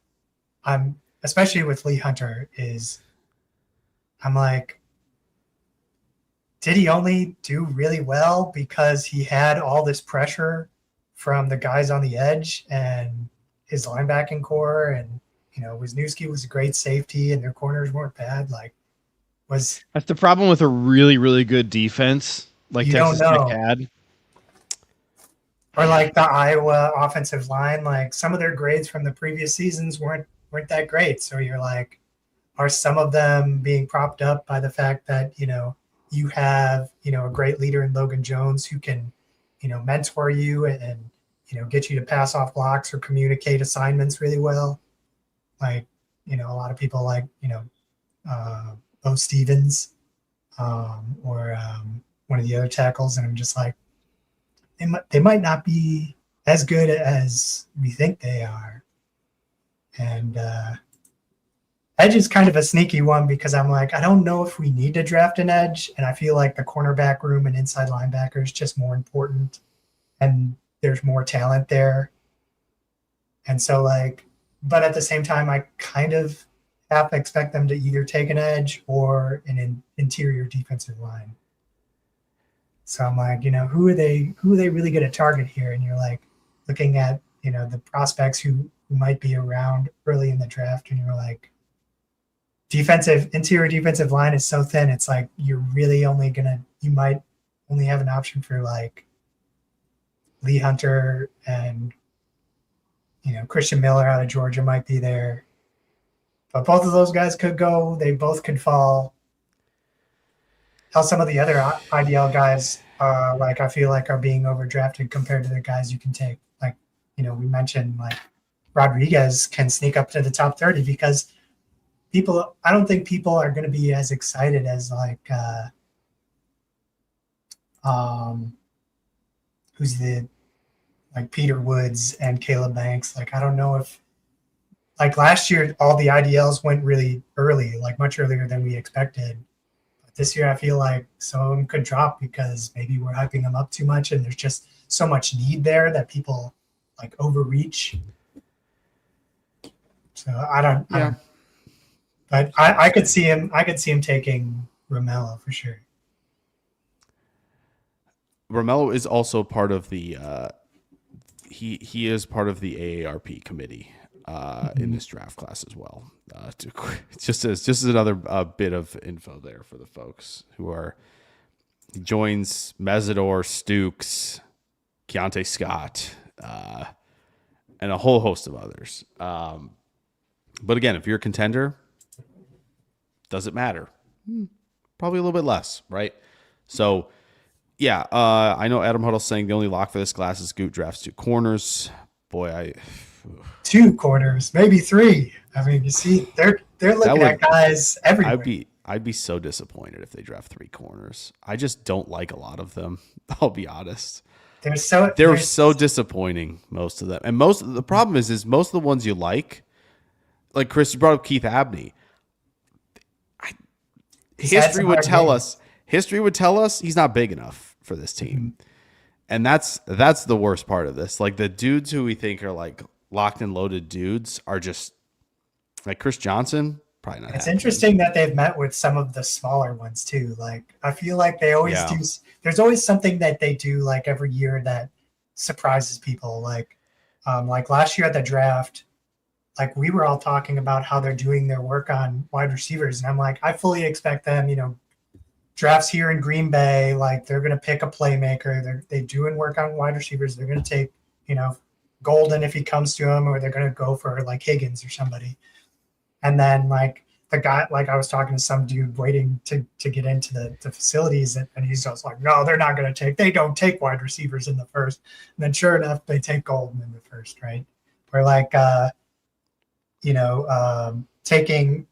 especially with Lee Hunter, I'm like, did he only do really well because he had all this pressure from the guys on the edge and his linebacking core? And, Wisniewski was a great safety and their corners weren't bad. That's the problem with a really, really good defense like Texas Tech had. Or like the Iowa offensive line, like some of their grades from the previous seasons weren't that great. So you're like, are some of them being propped up by the fact that, you have, a great leader in Logan Jones who can, mentor you and get you to pass off blocks or communicate assignments really well. Like, a lot of people like, Bo Stevens or one of the other tackles. And I'm just like, they might not be as good as we think they are. And edge is kind of a sneaky one because I'm like, I don't know if we need to draft an edge. And I feel like the cornerback room and inside linebacker is just more important. And there's more talent there. And so but at the same time, I kind of have to expect them to either take an edge or an interior defensive line. So I'm like, who are they really going to target here? And you're like looking at, the prospects who might be around early in the draft. And you're like, interior defensive line is so thin. It's like, you're really you might only have an option for like Lee Hunter and, Christian Miller out of Georgia might be there. But both of those guys could go. They both could fall. How some of the other IDL guys, I feel like are being overdrafted compared to the guys you can take. Like, we mentioned like Rodriguez can sneak up to the top 30 because I don't think people are going to be as excited as like, who's like Peter Woods and Caleb Banks. Like, I don't know if like last year, all the IDLs went really early, like much earlier than we expected. But this year, I feel like some of them could drop because maybe we're hyping them up too much and there's just so much need there that people like overreach. So I don't but I could see him taking Romello for sure. Romello is also part of the he is part of the AARP committee in this draft class as well. Just as another bit of info there for the folks who are. He joins Mesidor, Stukes, Keontae Scott, and a whole host of others. But again, if you're a contender, does it matter? Probably a little bit less, right? So. Yeah, I know Adam Huddle's saying the only lock for this class is Goot drafts 2 corners. Boy, 2 corners, maybe 3. I mean, you see, they're looking at guys everywhere. I'd be so disappointed if they draft 3 corners. I just don't like a lot of them. I'll be honest. They're so disappointing, most of them. And the problem is most of the ones you like Chris, you brought up Keith Abney. History would tell us he's not big enough for this team. And that's the worst part of this. Like the dudes who we think are like locked and loaded dudes are just like Chris Johnson. Probably not. It's interesting that they've met with some of the smaller ones too. Like I feel like they always do. There's always something that they do like every year that surprises people. Like last year at the draft, like we were all talking about how they're doing their work on wide receivers, and I'm like, I fully expect them, drafts here in Green Bay, like they're going to pick a playmaker. They're doing work on wide receivers. They're going to take, Golden if he comes to them, or they're going to go for like Higgins or somebody. And then like the guy, like I was talking to some dude waiting to get into the facilities, and he's just like, no, they're not going to they don't take wide receivers in the first. And then sure enough, they take Golden in the first, right? Or like, taking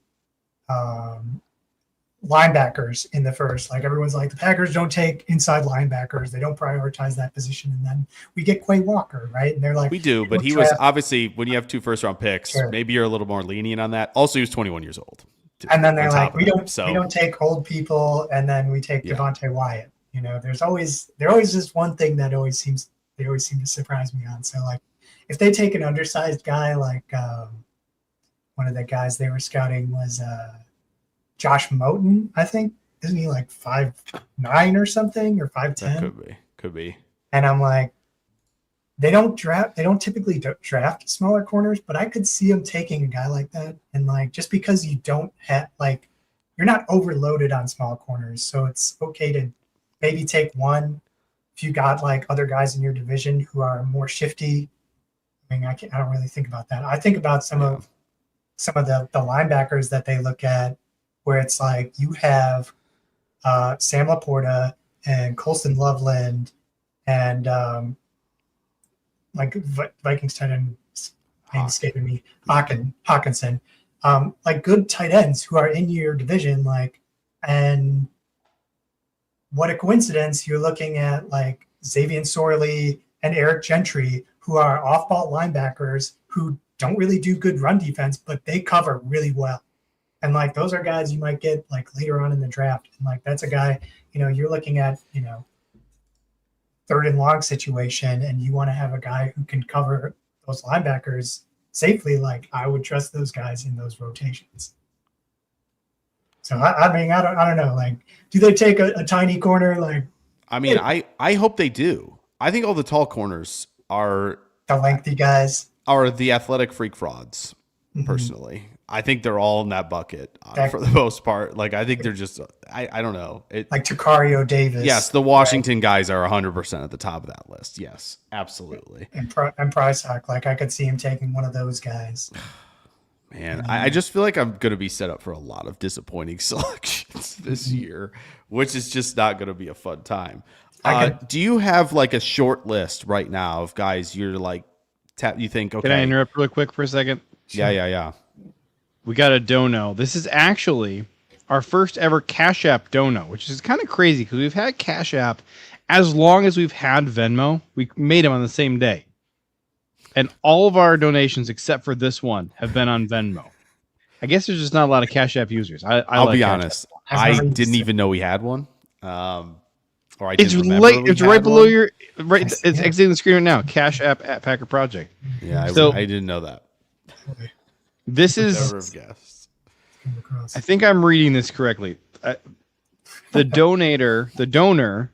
linebackers in the first. Like everyone's like, the Packers don't take inside linebackers. They don't prioritize that position. And then we get Quay Walker, right? And they're like, we do, but he was obviously, when you have 2 first-round picks, maybe you're a little more lenient on that. Also, he was 21 years old. And then they're like, we don't take old people, and then we take Devontae Wyatt. There's always just one thing that they always seem to surprise me on. So like, if they take an undersized guy, like one of the guys they were scouting was Josh Moten, I think. Isn't he like 5'9" or something, or 5'10"? That could be. And I'm like, they don't typically draft smaller corners, but I could see them taking a guy like that. And like, just because you don't have, like, you're not overloaded on small corners, so it's okay to maybe take one if you got like other guys in your division who are more shifty. I mean, I don't really think about that. I think about some of the linebackers that they look at, where it's like you have Sam Laporta and Colston Loveland and like Vikings tight end, name escaping me, Hawkinson, like good tight ends who are in your division, like, and what a coincidence, you're looking at like Savion Sorrell and Eric Gentry, who are off-ball linebackers who don't really do good run defense, but they cover really well. And like those are guys you might get like later on in the draft. And like that's a guy, you're looking at, third and long situation, and you want to have a guy who can cover those linebackers safely. Like I would trust those guys in those rotations. So I mean, I don't know. Like, do they take a tiny corner? Like, I mean, I hope they do. I think all the tall corners are the lengthy guys, are the athletic freak frauds. Personally, I think they're all in that bucket for the most part. Like, I think they're just, I don't know. Like Tacario Davis. Yes, the Washington guys are 100% at the top of that list. Yes, absolutely. And Price Hawk, like I could see him taking one of those guys. Man, I just feel like I'm going to be set up for a lot of disappointing selections this year, which is just not going to be a fun time. Do you have like a short list right now of guys you're like, you think, okay. Can I interrupt real quick for a second? Yeah. We got a dono. This is actually our first ever Cash App dono, which is kind of crazy because we've had Cash App as long as we've had Venmo. We made them on the same day. And all of our donations, except for this one, have been on Venmo. I guess there's just not a lot of Cash App users. I'll be honest. I didn't even know we had one. Or I didn't it's right below your right. It's exiting the screen right now. Cash App at Packer Project. Yeah, I didn't know that. This is. I think I'm reading this correctly. The donor.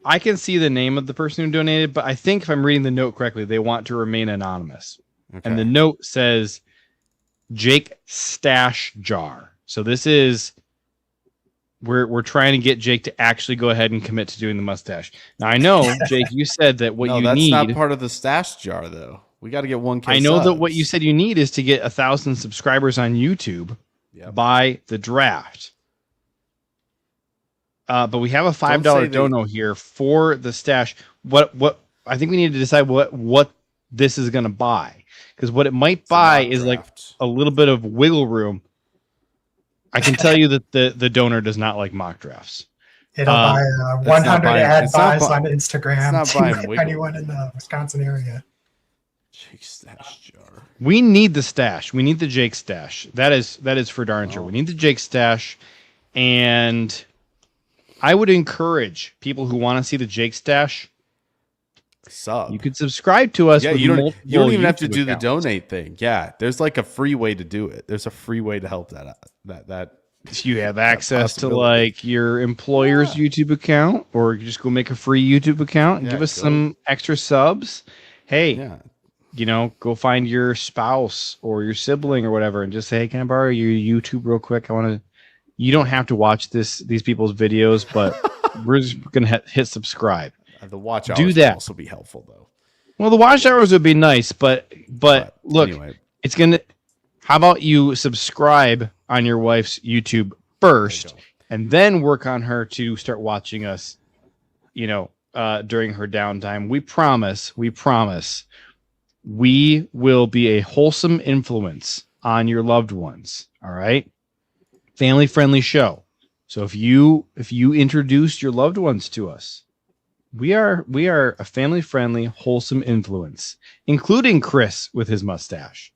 I can see the name of the person who donated, but I think if I'm reading the note correctly, they want to remain anonymous. Okay. And the note says Jake Stash Jar. So this is. We're trying to get Jake to actually go ahead and commit to doing the mustache. Now I know, Jake, you said that what you need. That's not part of the stash jar, though. We got to get 1K. I know that what you said you need is to get 1,000 subscribers on YouTube by the draft. But we have a $5 dono here for the stash. What I think we need to decide what this is going to buy, because what it might buy is like a little bit of wiggle room. I can tell you that the donor does not like mock drafts. It'll buy 100 ad buys on Instagram to anyone in the Wisconsin area. Jake stash jar. We need the stash. We need the Jake stash. That is for darn sure. We need the Jake stash, and I would encourage people who want to see the Jake Stash. Sub. You could subscribe to us. Yeah, with you don't even have to YouTube do the accounts. donate thing. Yeah, there's like a free way to do it. There's a free way to help that out. That You have access to possibility. like your employer's YouTube account, or you just go make a free YouTube account and Yeah, give us go. some extra subs. Hey, yeah. go find your spouse or your sibling or whatever and just say, hey, can I borrow your YouTube real quick? You don't have to watch these people's videos, but we're just going to hit subscribe. The watch hours Do would that. also be helpful though. Well, the watch hours would be nice, but look, anyway, it's going to, how about you subscribe on your wife's YouTube first and then work on her to start watching us, during her downtime. We promise we will be a wholesome influence on your loved ones. All right. Family friendly show. So if you introduce your loved ones to us, we are a family friendly, wholesome influence, including Chris with his mustache.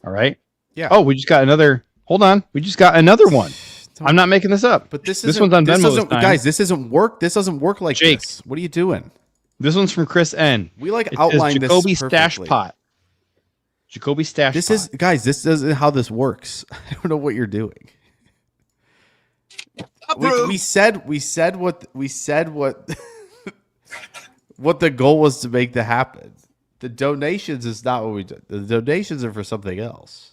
All right. Yeah. Oh, we just got another. Hold on. We just got another one. I'm not making this up. But this one's on Venmo this time. Guys, this isn't work. This doesn't work like Jake. this. What are you doing? This one's from Chris N. We like It says outlined Jacoby this Stash perfectly. Pot. Jacoby Stash This Pot. is guys. This isn't how this works. I don't know what you're doing. We said what what the goal was to make that happen. The donations is not what we did. The donations are for something else.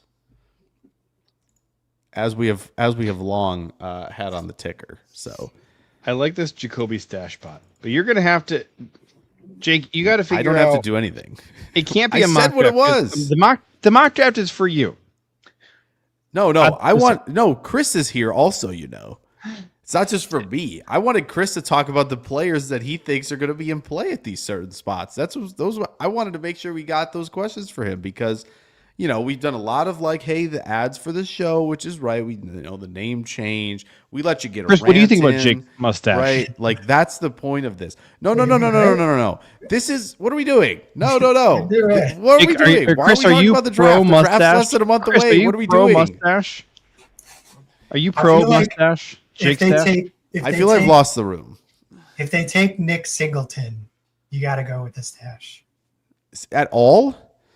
As we have long had on the ticker. So I like this Jacoby Stash Pot, but you're gonna have to, Jake. You got to figure I don't out. have to do anything. It can't be I a mock said what it draft, 'cause was. The mock draft is for you. No. Chris is here also, It's not just for me. I wanted Chris to talk about the players that he thinks are going to be in play at these certain spots. I wanted to make sure we got those questions for him because, we've done a lot of the ads for the show, which is right. We the name change. We let you get Chris, a what do you think rant about in, Jake Mustache? Right? Like that's the point of this. No. This is what are we doing? No. What are we Jake, doing? Why Chris, are we are talking you about the pro draft? The draft's mustache? less than a month Chris, away. What are we pro doing? Mustache? Are you pro feel like mustache? Jake If they Stash? take, I feel I've lost the room. If they take Nick Singleton, you got to go with the stash. At all?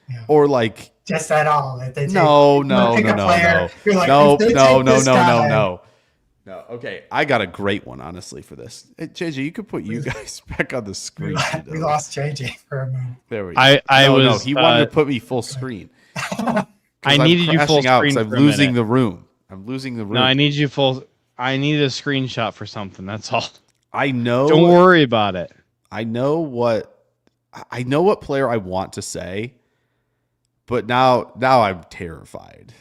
Yeah. Or like Just at all. If they take, no. pick a player, you're like, No. if they take this guy- No. Okay, I got a great one, honestly, for this. Hey, JJ, you could put you guys back on the screen. We lost JJ for a moment. There we go. I he wanted to put me full screen. I needed you full screen. I'm for a losing minute. the room. I'm losing the room. No, I need you full. I need a screenshot for something. That's all. I know. Don't worry about it. I know what player I want to say, but now I'm terrified.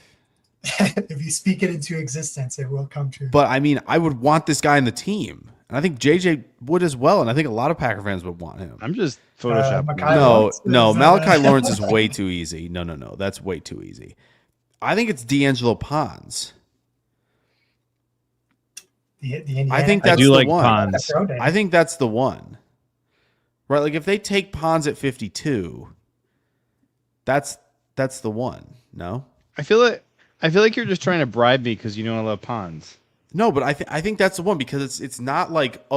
If you speak it into existence, it will come true. But I mean, I would want this guy in the team, and I think JJ would as well, and I think a lot of Packer fans would want him. I'm just photoshopping. Micah No, Lawrence is, Malachi Lawrence is way too easy. No, that's way too easy. I think it's D'Angelo Pons. The Indiana, I think I that's do the like one. Pons. I think that's the one. Right, like if they take Pons at 52, that's the one. No, I feel like you're just trying to bribe me because I love Pons. no, but I think that's the one because it's not like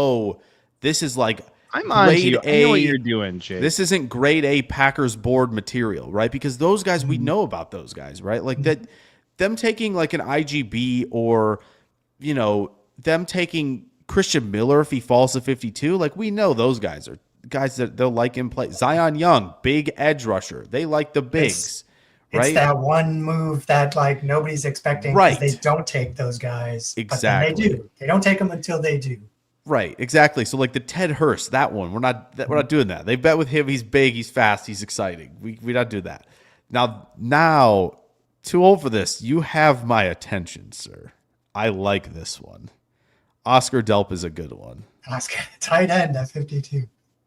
this is like I'm on to you. grade I know what A. you're doing, Jake. This isn't grade A Packers board material, right? Because those guys, we know about those guys, right? Like that, them taking like an IGB or, them taking Christian Miller if he falls to 52, like we know those guys are guys that they'll like in play. Zion Young, big edge rusher. They like the bigs, right? It's that one move that like nobody's expecting. 'Cause Right. They don't take those guys. Exactly. But then they do. They don't take them until they do. Right, exactly. So like the Ted Hurst, that one, we're not doing that. They bet with him. He's big, he's fast, he's exciting. We not do that. Now, too old for this. You have my attention, sir. I like this one. Oscar Delp is a good one. Oscar, tight end at 52.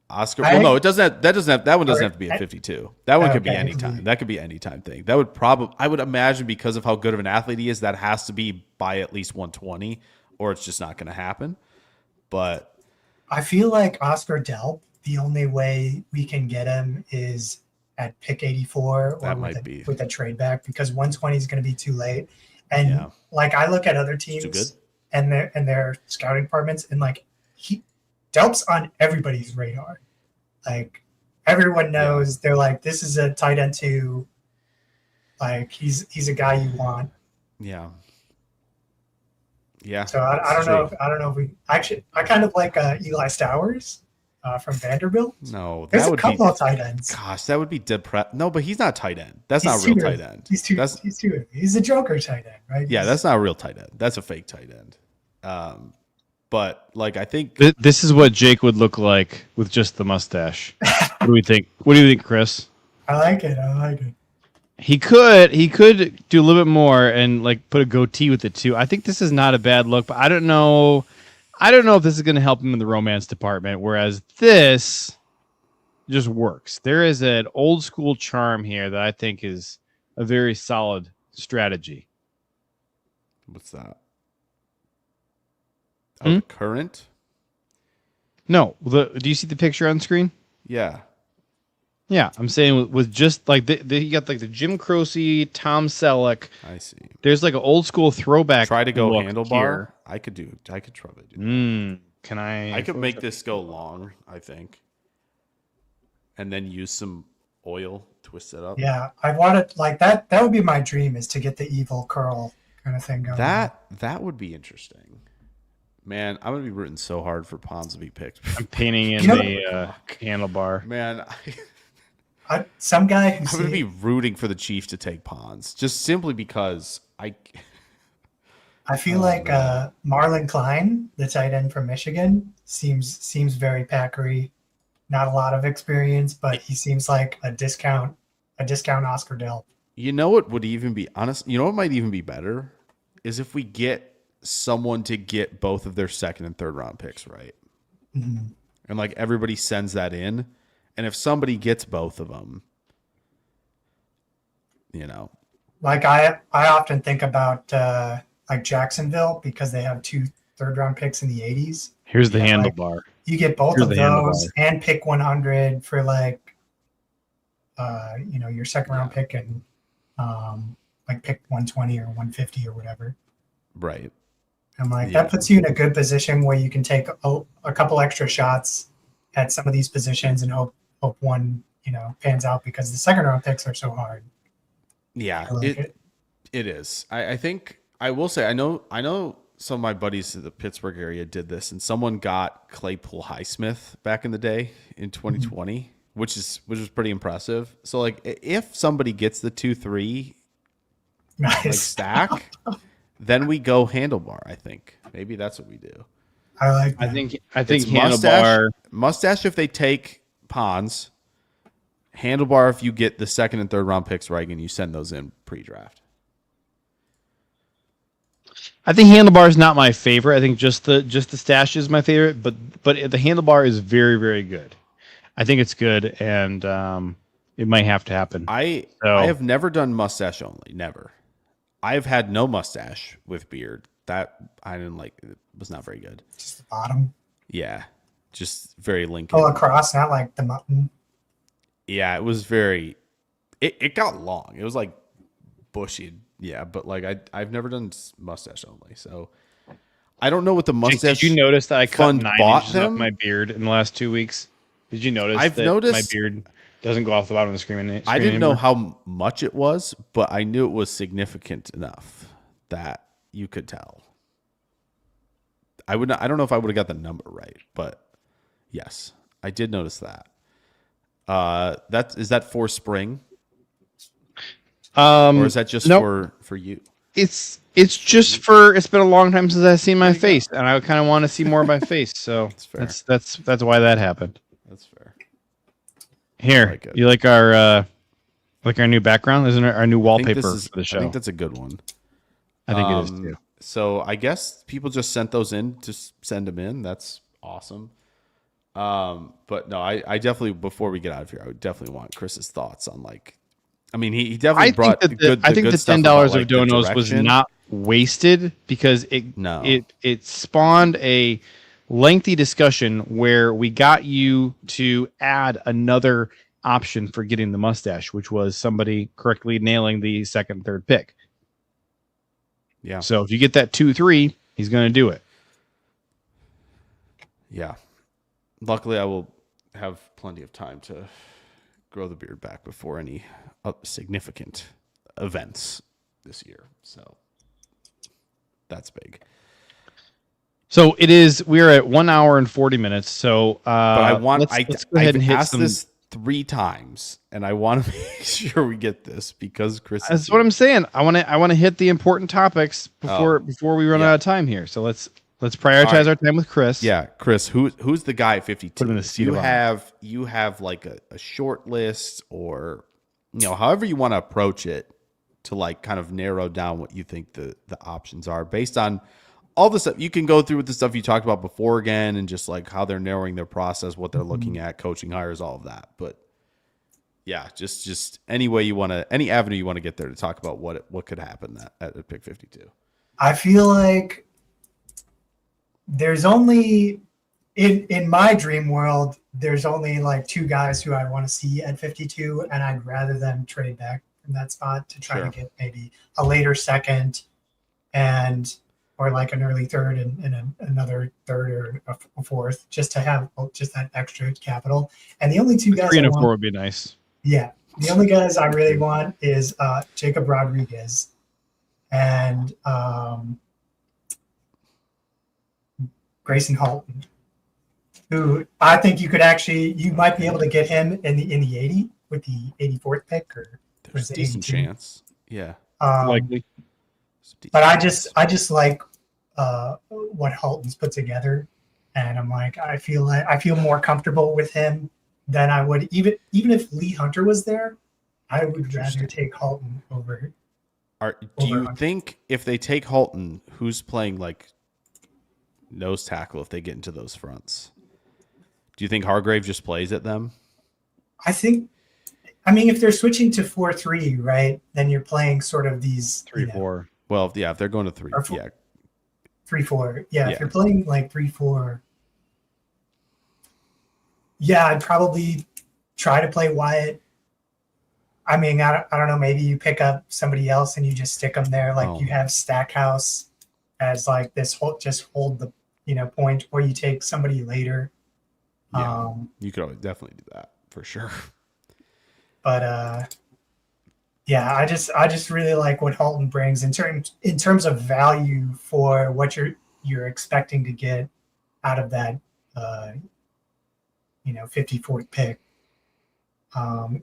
Oscar. I- Well, no, it doesn't. That one doesn't have to be at 52. That one could be Okay. any time. That could be any time thing. That would probably. I would imagine because of how good of an athlete he is, that has to be by at least 120, or it's just not going to happen. But I feel like Oscar Delp, the only way we can get him is at pick 84 or That might be. with a trade back because 120 is going to be too late. And Yeah. like I look at other too good. teams and their scouting departments and like Doubs on everybody's radar. Like everyone knows, they're like, this is a tight end too. Like he's a guy you want. Yeah. Yeah. So I don't know. I don't know if we actually. I kind of like Eli Stowers from Vanderbilt. No, There's that a would couple be. of tight ends. Gosh, that would be depressed. No, but he's not tight end. That's not He's real too tight early. end. He's a joker tight end, right? Yeah, that's not a real tight end. That's a fake tight end. But like I think This is what Jake would look like with just the mustache. What do we think? What do you think, Chris? I like it. He could do a little bit more and like put a goatee with it too. I think this is not a bad look, but I don't know if this is going to help him in the romance department. Whereas this just works. There is an old school charm here that I think is a very solid strategy. what's that? Oh, the current? No, do you see the picture on screen? Yeah. Yeah, I'm saying with just like you got like the Jim Croce, Tom Selleck. I see. There's like an old school throwback. Try to go look handlebar. here. I could probably do that. Can I? I could make this go long, I think. And then use some oil, twist it up. Yeah, I wanted like that. That would be my dream, is to get the evil curl kind of thing going. That would be interesting. Man, I'm gonna be rooting so hard for Pons to be picked. I'm painting in the handlebar. Man, some guy I'm gonna be rooting for the Chiefs to take Pons, just simply because I feel like Marlon Klein, the tight end from Michigan, seems very packery. Not a lot of experience, but he seems like a discount Oscar Dell. You know what would even be honest? You know what might even be better is if we get someone to get both of their second and third round picks right, and like everybody sends that in, and if somebody gets both of them, like I often think about like Jacksonville, because they have 2 third-round picks in the 80s. Here's the handlebar. Like, you get both of those and pick 100 for like, your second-round pick, and like pick 120 or 150 or whatever. Right. And like that puts you in a good position where you can take a couple extra shots at some of these positions and hope one pans out, because the second-round picks are so hard. Yeah, it is. I think I will say I know some of my buddies in the Pittsburgh area did this, and someone got Claypool Highsmith back in the day in 2020, which was pretty impressive. So like if somebody gets the 2-3 like stack, then we go handlebar. I think maybe that's what we do. I like that. I think handlebar mustache if they take Pons. Handlebar if you get the second and third round picks right and you send those in pre-draft. I think handlebar is not my favorite. I think just the stash is my favorite, but the handlebar is very, very good. I think it's good, and it might have to happen. I have never done mustache only, never. I've had no mustache with beard. That I didn't like. It was not very good. Just the bottom. Yeah, just very Lincoln. Oh, across, not like the mutton. Yeah, it was very. It got long. It was like bushy. Yeah, but like I've never done mustache only, so I don't know what the mustache. Did you notice that I cut 9 inches them? off my beard in the last 2 weeks? Did you notice? I've that noticed my beard doesn't go off the bottom of the screen. I didn't know how much it was, but I knew it was significant enough that you could tell. I don't know if I would have got the number right, but yes, I did notice that. Is that for spring? Or is that just for you? It's just for. It's been a long time since I've seen my face, and I kind of want to see more of my face. So that's why that happened. That's fair. Here, you like our new background? Isn't it our new wallpaper for the show? I think that's a good one. I think it is too. So I guess people just sent those in to send them in. That's awesome. But no, I definitely, before we get out of here, I would definitely want Chris's thoughts on he definitely brought I think the $10 of donos was not wasted, because it spawned a lengthy discussion where we got you to add another option for getting the mustache, which was somebody correctly nailing the second, third pick. Yeah. So if you get that 2-3, he's going to do it. Yeah. Luckily, I will have plenty of time to grow the beard back before any significant events this year. So that's big. So it is. We're at 1 hour and 40 minutes. So, But I want. let's go ahead and hit asked some. this 3 times, and I want to make sure we get this because Chris. That's what I'm saying. I want to hit the important topics before we run out of time here. So let's prioritize our time with Chris. Yeah, Chris. Who's the guy at 52? Put him in the seat of honor. You have like a short list, or however you want to approach it, to like kind of narrow down what you think the options are based on all the stuff. You can go through with the stuff you talked about before again, and just like how they're narrowing their process, what they're looking at, coaching hires, all of that. But yeah, just any way you want to, any avenue you want to get there to talk about what could happen at pick 52. I feel like there's only in my dream world, there's only like 2 guys who I want to see at 52, and I'd rather them trade back from that spot to try to get maybe a later second or like an early third and another third or a fourth, just to have just that extra capital. And the only 2 guys 3 and a 4 would be nice. Yeah. The only guys I really want is Jacob Rodriguez and Grayson Halton, who I think you might be able to get him in the 80 with the 84th pick, or there's a decent chance. Yeah. Likely. But I just like what Halton's put together, and I'm like, I feel more comfortable with him than I would even if Lee Hunter was there. I would rather take Halton over. Do you think if they take Halton, who's playing like nose tackle if they get into those fronts? Do you think Hargrave just plays at them? I mean, if they're switching to 4-3, right, then you're playing sort of these 3-4. Well, yeah, if they're going to 3, 3-4. Yeah, if you're playing like 3-4, yeah, I'd probably try to play Wyatt. I mean, I don't know. Maybe you pick up somebody else and you just stick them there, like you have Stackhouse as like this hold the point, or you take somebody later. Yeah, you could always definitely do that for sure. But yeah, I just really like what Halton brings in terms of value for what you're expecting to get out of that 54th pick.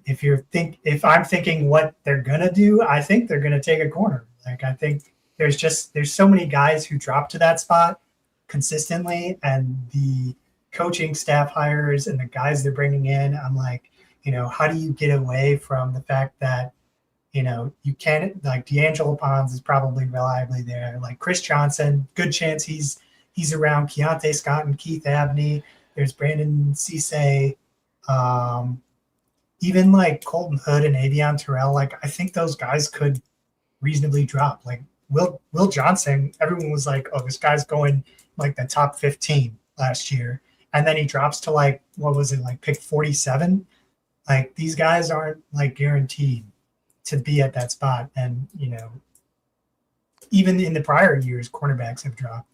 If I'm thinking what they're gonna do, I think they're gonna take a corner. Like, I think there's so many guys who drop to that spot consistently, and the coaching staff hires and the guys they're bringing in, I'm like, how do you get away from the fact that you can't, like, D'Angelo Pons is probably reliably there, like Chris Johnson, good chance he's around, Keontae Scott and Keith Abney, there's Brandon Cisse, even like Colton Hood and Avion Terrell. Like, I think those guys could reasonably drop. Like Will Johnson, everyone was like, oh, this guy's going like the top 15 last year, and then he drops to like, what was it, like pick 47? Like, these guys aren't like guaranteed to be at that spot. And even in the prior years, cornerbacks have dropped.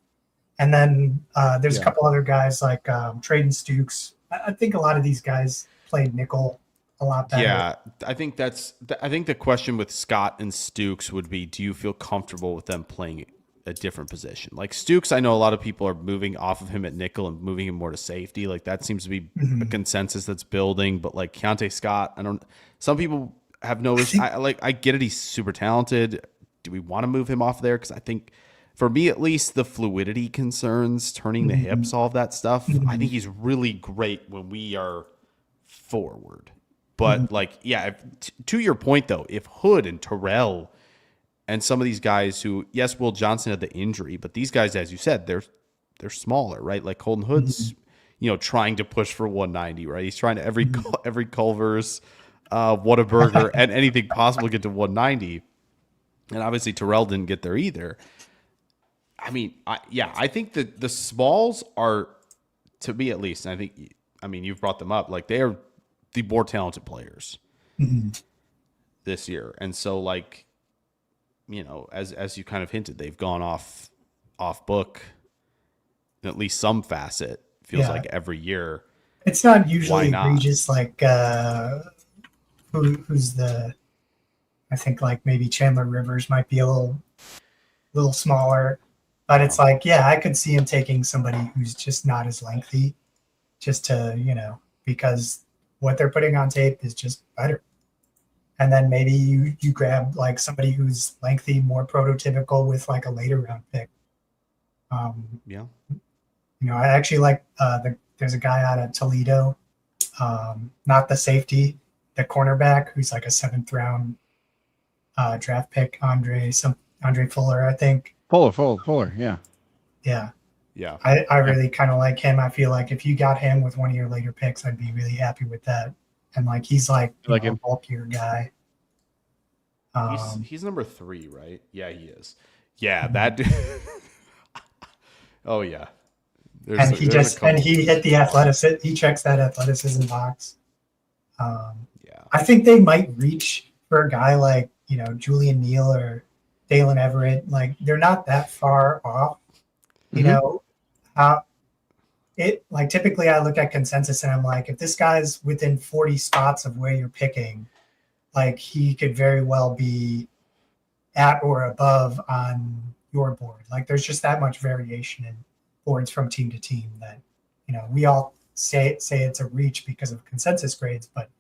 And then there's a couple other guys like Traden Stukes. I think a lot of these guys played nickel a lot better. Yeah, I think the question with Scott and Stukes would be, do you feel comfortable with them playing a different position? Like Stukes, I know a lot of people are moving off of him at nickel and moving him more to safety. Like, that seems to be a consensus that's building. But like Keontae Scott, some people have no issue. I get it. He's super talented. Do we want to move him off there? Because I think, for me at least, the fluidity concerns, turning the hips, all of that stuff, I think he's really great when we are forward. But to your point though, if Hood and Terrell and some of these guys who, yes, Will Johnson had the injury, but these guys, as you said, they're smaller, right? Like Colton Hood's, trying to push for 190, right? He's trying to every Culver's, Whataburger, and anything possible to get to 190. And obviously Terrell didn't get there either. I mean, I think that the smalls are, to me at least, and you've brought them up, like they are the more talented players this year. And so, like, as you kind of hinted, they've gone off book in at least some facet feels like every year. It's not usually Why not? egregious like who's the I think like maybe Chandler Rivers might be a little smaller, but it's like, yeah, I could see him taking somebody who's just not as lengthy, just to, because what they're putting on tape is just better. And then maybe you grab like somebody who's lengthy, more prototypical with like a later round pick. Yeah. I actually like there's a guy out of Toledo, not the safety, the cornerback who's like a 7th round draft pick, Andre Fuller, I think. Fuller, yeah. Yeah. Yeah. I really kind of like him. I feel like if you got him with one of your later picks, I'd be really happy with that. And like he's like a bulkier guy. He's number 3, right? Yeah, he is. Yeah, that dude. Oh yeah. He hit the athleticism. He checks that athleticism box. Yeah. I think they might reach for a guy like Julian Neal or Dalen Everett. Like they're not that far off. Typically I look at consensus and I'm like, if this guy's within 40 spots of where you're picking, like he could very well be at or above on your board. Like there's just that much variation in boards from team to team that, we all say it's a reach because of consensus grades, but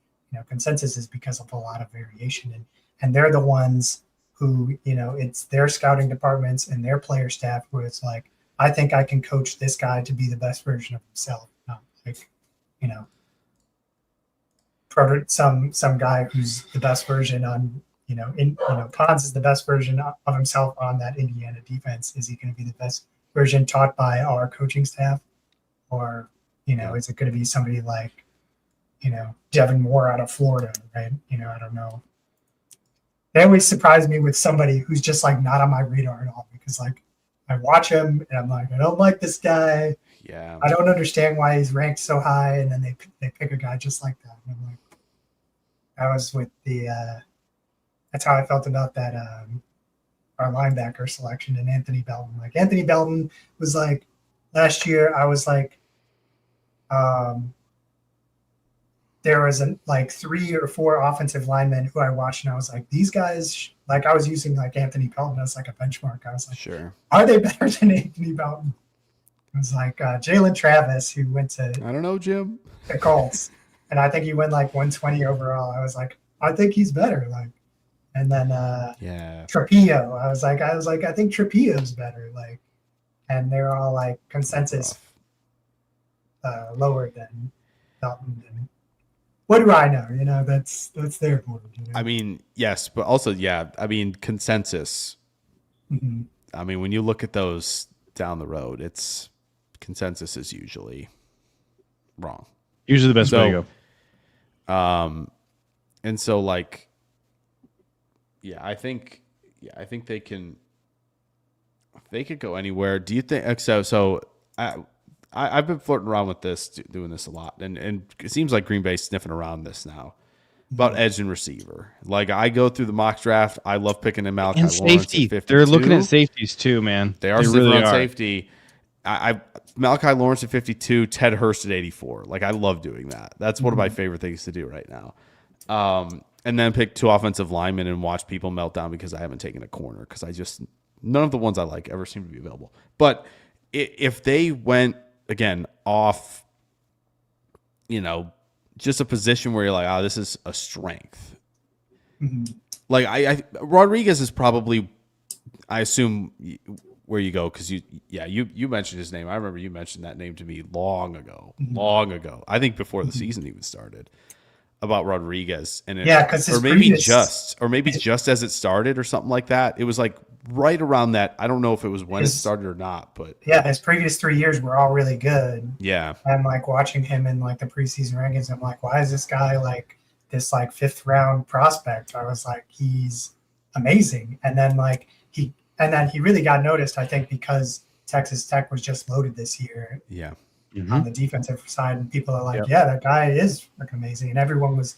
consensus is because of a lot of variation, and they're the ones who, it's their scouting departments and their player staff where it's like, I think I can coach this guy to be the best version of himself. Not like, some guy who's the best version on, Pons is the best version of himself on that Indiana defense. Is he going to be the best version taught by our coaching staff? Or, is it going to be somebody like, Devin Moore out of Florida, right? I don't know. They always surprise me with somebody who's just like not on my radar at all, because like I watch him and I'm like, I don't like this guy. Yeah. I don't understand why he's ranked so high. And then they pick a guy just like that. And I'm like, I was with that's how I felt about that, our linebacker selection and Anthony Belton. Like Anthony Belton was like, last year I was like, there was like 3 or 4 offensive linemen who I watched and I was like, these guys, like I was using like Anthony Belton as like a benchmark. I was like, sure, are they better than Anthony Belton? It was like Jalen Travis, who went to I don't know, Jim, the Colts, and I think he went like 120 overall. I was like, I think he's better. Like, and then Trapillo, I was like, I think Trapillo's better. Like, and they're all like consensus lower than Belton. And what do I know? That's their board. I mean, yes, but also, consensus. Mm-hmm. I mean, when you look at those down the road, consensus is usually wrong. Usually the best way to go. And so like, I think they could go anywhere. Do you think so? I've been flirting around with this, doing this a lot, and it seems like Green Bay's sniffing around this now about edge and receiver. Like I go through the mock draft, I love picking in Malachi and Lawrence safety. at 52. They're looking at safeties too, man. They are really on safety. Malachi Lawrence at 52, Ted Hurst at 84. Like I love doing that. That's one of my favorite things to do right now. And then pick 2 offensive linemen and watch people melt down because I haven't taken a corner because none of the ones I like ever seem to be available. But if they went again off, just a position where you're like, oh, this is a strength. Mm-hmm. Like I Rodriguez is probably, I assume, where you go because you mentioned his name. I remember you mentioned that name to me long ago. I think before the season even started. About Rodriguez because or maybe just as it started or something like that. It was like right around that. I don't know if it was when it started or not, but his previous 3 years were all really good. Yeah, I'm like watching him in like the preseason rankings. I'm like, why is this guy like this like 5th round prospect? I was like, he's amazing. And then he really got noticed, I think, because Texas Tech was just loaded this year. Yeah. On the defensive side, and people are like, yeah, that guy is amazing. And everyone was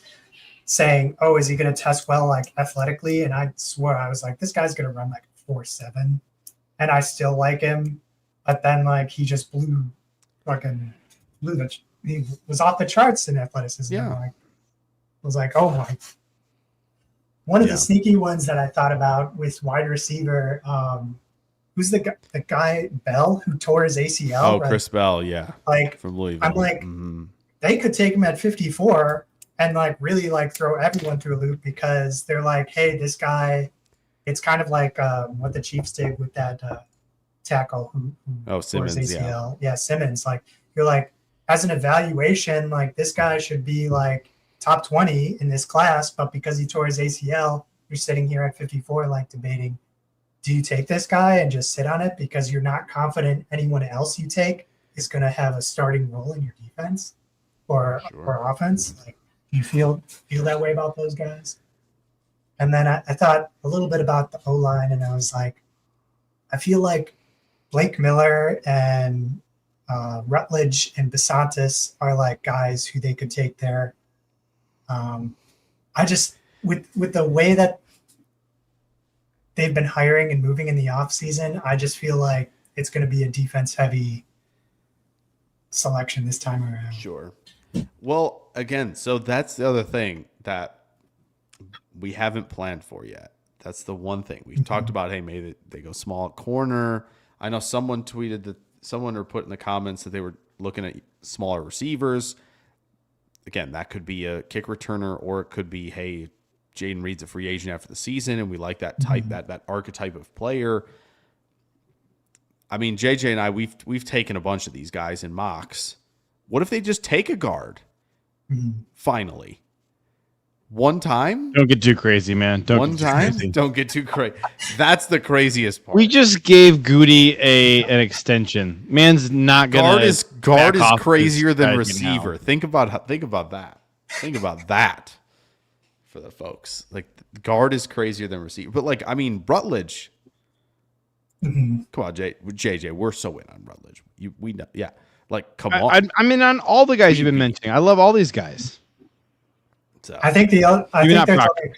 saying, oh, is he going to test well, like athletically? And I swore, I was like, this guy's going to run like 4.7. And I still like him. But then like he just blew fucking he was off the charts in athleticism. Yeah. I was like, oh my. One of the sneaky ones that I thought about with wide receiver, who's the guy Bell who tore his ACL? Oh, right? Chris Bell, yeah. Like from Louisville. I'm like, they could take him at 54 and like really like throw everyone through a loop because they're like, hey, this guy, it's kind of like what the Chiefs did with that tackle who tore his ACL. Yeah, Simmons. Like you're like, as an evaluation, like this guy should be like top 20 in this class, but because he tore his ACL, you're sitting here at 54, like debating, do you take this guy and just sit on it because you're not confident anyone else you take is going to have a starting role in your defense or offense? Like, do you feel that way about those guys? And then I thought a little bit about the O-line, and I was like, I feel like Blake Miller and Rutledge and Basantis are like guys who they could take there. I just with the way that they've been hiring and moving in the off season, I just feel like it's going to be a defense heavy selection this time around. Sure. Well, again, so that's the other thing that we haven't planned for yet. That's the one thing we've talked about. Hey, maybe they go small at corner. I know someone tweeted that someone or put in the comments that they were looking at smaller receivers. Again, that could be a kick returner, or it could be, hey, Jayden Reed's a free agent after the season, and we like that type, that archetype of player. I mean, JJ and I, we've taken a bunch of these guys in mocks. What if they just take a guard? Finally. One time? Don't get too crazy, man. Don't get too crazy. That's the craziest part. We just gave Goody an extension. Man's not gonna guard is crazier than receiver. Think about that. Think about that for the folks. Like guard is crazier than receiver. But like, I mean, Rutledge. Come on, JJ. We're so in on Rutledge. We know, yeah. Like, come on. I'm in on all the guys you've been mentioning. I love all these guys. So, I think there's only a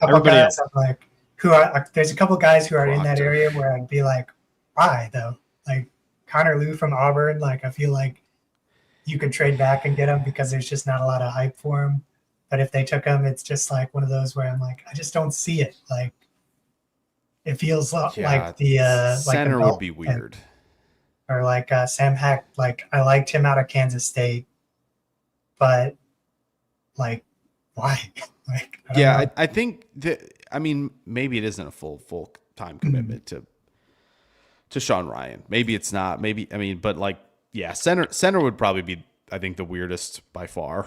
couple guys like who are. There's a couple guys who are in that area where I'd be like, why though? Like Connor Lew from Auburn. Like I feel like you could trade back and get him because there's just not a lot of hype for him. But if they took him, it's just like one of those where I'm like, I just don't see it. Like it feels like the center would be weird. Or like Sam Heck. Like I liked him out of Kansas State, but like. Why? Like, I think that. I mean, maybe it isn't a full time commitment to Sean Ryan. Maybe it's not. Maybe but like, yeah, center would probably be, I think, the weirdest by far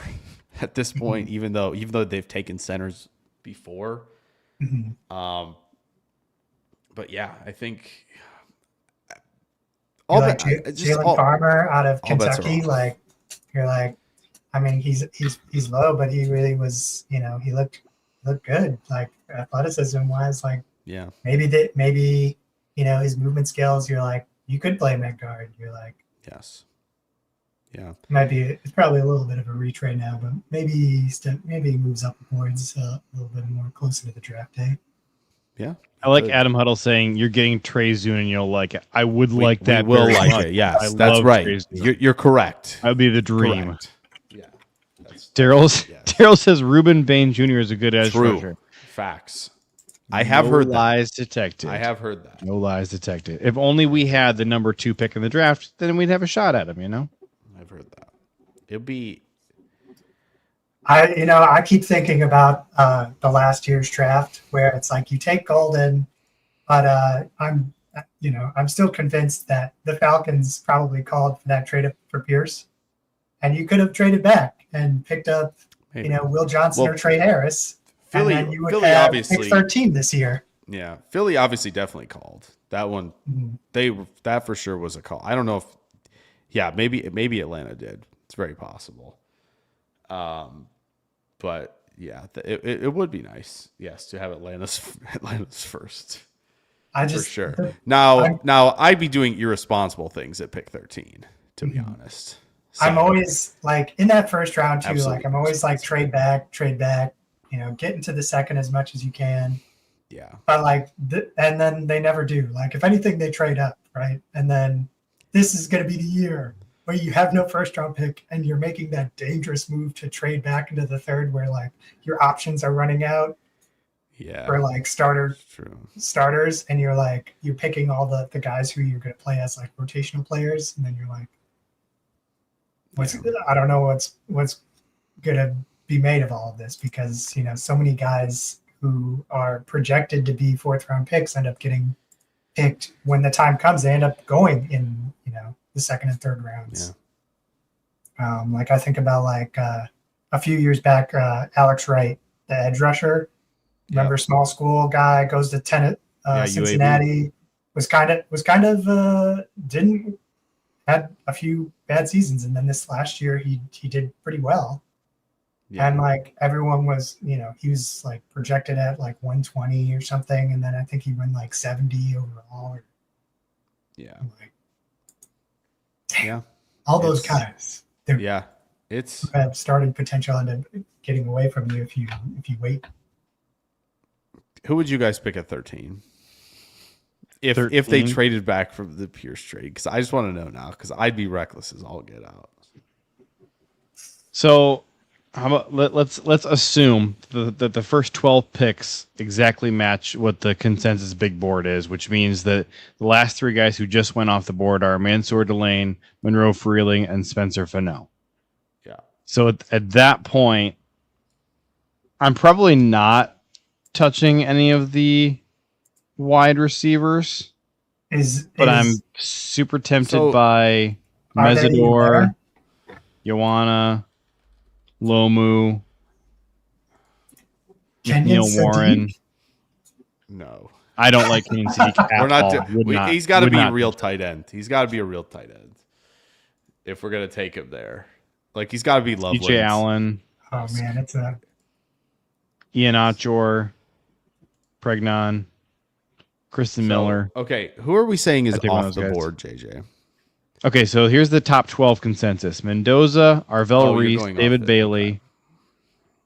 at this point. Even though they've taken centers before. But yeah, I think all that Jalen Farmer out of Kentucky. Like you're like. I mean, he's low, but he really was. He looked good, like athleticism wise. Like, yeah, maybe his movement skills. You're like, you could play mid guard. You're like, yes, yeah. It's probably a little bit of a retrade now, but maybe he moves up boards a little bit more closer to the draft day. Yeah, I like Adam Huddle saying you're getting Trey Zune and you'll like it. I would like that. We will like it. Yes, that's right. You're correct. That would be the dream. Correct. Daryl says Reuben Bain Jr. is a good edge rusher. Facts. I have heard that. Lies detected. I have heard that. No lies detected. If only we had the number 2 pick in the draft, then we'd have a shot at him, I've heard that. It'll be. I keep thinking about the last year's draft where it's like you take Golden, but I'm still convinced that the Falcons probably called for that trade up for Pierce, and you could have traded back and picked up, Will Johnson or Trey Harris. Philly, and then you would Philly have obviously pick 13 this year. Yeah, Philly obviously definitely called that one. That for sure was a call. I don't know if, maybe Atlanta did. It's very possible. But yeah, it would be nice, yes, to have Atlanta's first. For sure. Now I'd be doing irresponsible things at pick 13, to be honest. So, I'm always like in that first round too. Absolutely. Like I'm always like trade back, get into the second as much as you can. Yeah. But like, and then they never do. Like if anything, they trade up, right? And then this is going to be the year. where you have no first round pick and you're making that dangerous move to trade back into the third where like your options are running out for like starters, and you're picking all the guys who you're going to play as like rotational players, and then you're like, I don't know what's going to be made of all of this, because so many guys who are projected to be fourth round picks end up getting picked when the time comes. They end up going in the second and third rounds. Like I think about like a few years back, Alex Wright, the edge rusher, remember, small school guy, goes to Cincinnati, didn't had a few bad seasons, and then this last year he did pretty well. And like everyone was, he was like projected at like 120 or something, and then I think he went like 70 overall. All those guys. It's have starting potential and getting away from you if you wait. Who would you guys pick at 13? If 13? If they traded back from the Pierce trade? Because I just want to know now, because I'd be reckless as all get out. So how about let's assume that the first 12 picks exactly match what the consensus big board is, which means that the last three guys who just went off the board are Mansour Delane, Monroe Freeling, and Spencer Fennell. So at that point, I'm probably not touching any of the wide receivers, but I'm super tempted by Mesidor, Ioana, Lomu, Neil Warren. No, I don't like Kenyon Sadiq. He's got to be a real tight end. He's got to be a real tight end if we're gonna take him there. Like he's got to be Lovelace. DJ Allen. Oh man, it's a Ian Otchor, Pregnon, Kristen Miller. Okay, who are we saying is off the board, JJ? Okay, so here's the top 12 consensus: Mendoza, Arvell Reese, David Bailey,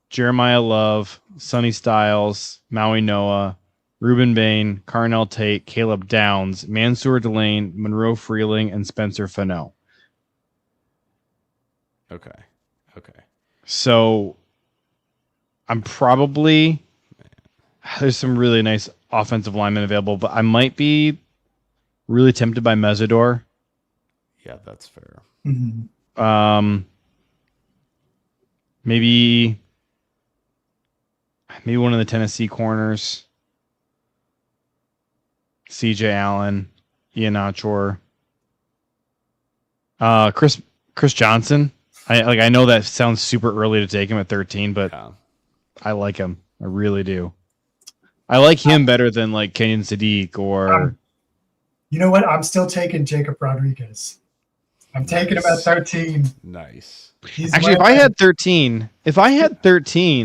Jeremiah Love, Sonny Styles, Maui Noah, Reuben Bain, Carnell Tate, Caleb Downs, Mansour Delane, Monroe Freeling, and Spencer Fennell. Okay. So I'm probably there's some really nice offensive linemen available, but I might be really tempted by Mesidor. Yeah, that's fair. Mm-hmm. Maybe one of the Tennessee corners. CJ Allen, Ian Otchor, Chris Johnson. I know that sounds super early to take him at 13, but I like him. I really do. I like him better than like Kenyon Sadiq or. You know what? I'm still taking Jacob Rodriguez. I'm taking him at 13. Nice. Actually, if I had 13,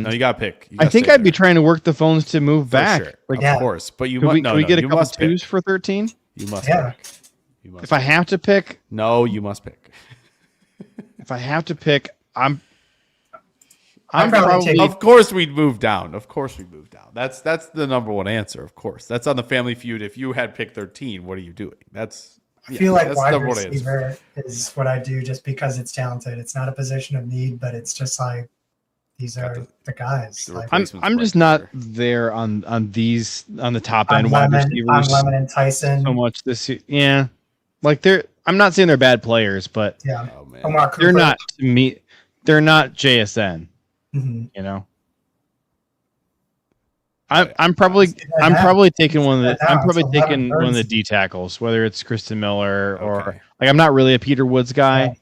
no, you got to pick. I think I'd be trying to work the phones to move back. Sure. Like, of course, but you can we get a you couple must twos pick. for 13? You must pick. If I have to pick, no, you must pick. If I have to pick, I'm probably Of course we'd move down. That's the number one answer. Of course, that's on the Family Feud. If you had picked 13, what are you doing? I feel like wide receiver is what I do just because it's talented. It's not a position of need, but it's just like these are the guys. I'm just not there on the top end wide receivers. On Lemon and Tyson so much this year. Yeah, like I'm not saying they're bad players, but they're not to me. They're not JSN. Mm-hmm. You know. I'm probably taking one of the D tackles, whether it's Kristen Miller or like I'm not really a Peter Woods guy,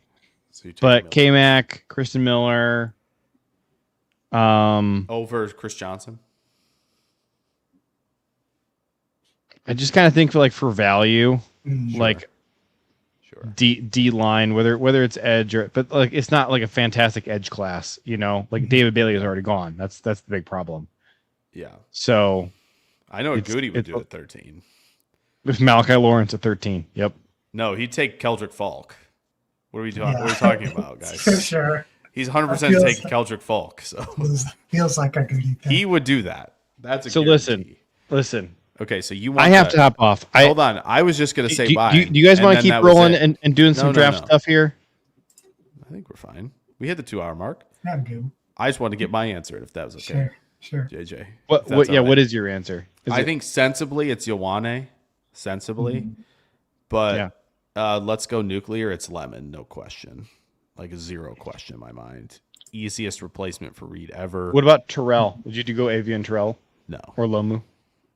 but K-Mac, Kristen Miller, over Chris Johnson. I just kind of think for value, like D line, whether it's edge but like it's not like a fantastic edge class, you know. Like David Bailey is already gone. That's the big problem. Yeah. So I know what Goody would do at 13. With Malachi Lawrence at 13. Yep. No, he'd take Keldrick Falk. What are we talking? What are we talking about, guys? For sure. He's 100% taking Keldrick Falk. So feels like a Goody pick. He would do that. That's a so guarantee. Listen. Okay, so you want I have to hop off. Hold on. I was just gonna say bye. Do you guys want to keep rolling and doing some draft stuff here? think we're fine. We hit the 2-hour mark. I'm good. I just wanted to get my answer if that was okay. Sure. JJ. What? What is your answer? I think sensibly it's Ioane. Sensibly. But let's go nuclear. It's Lemon. No question. Like a zero question in my mind. Easiest replacement for Reed ever. What about Terrell? Would you go Avian Terrell? No. Or Lomu?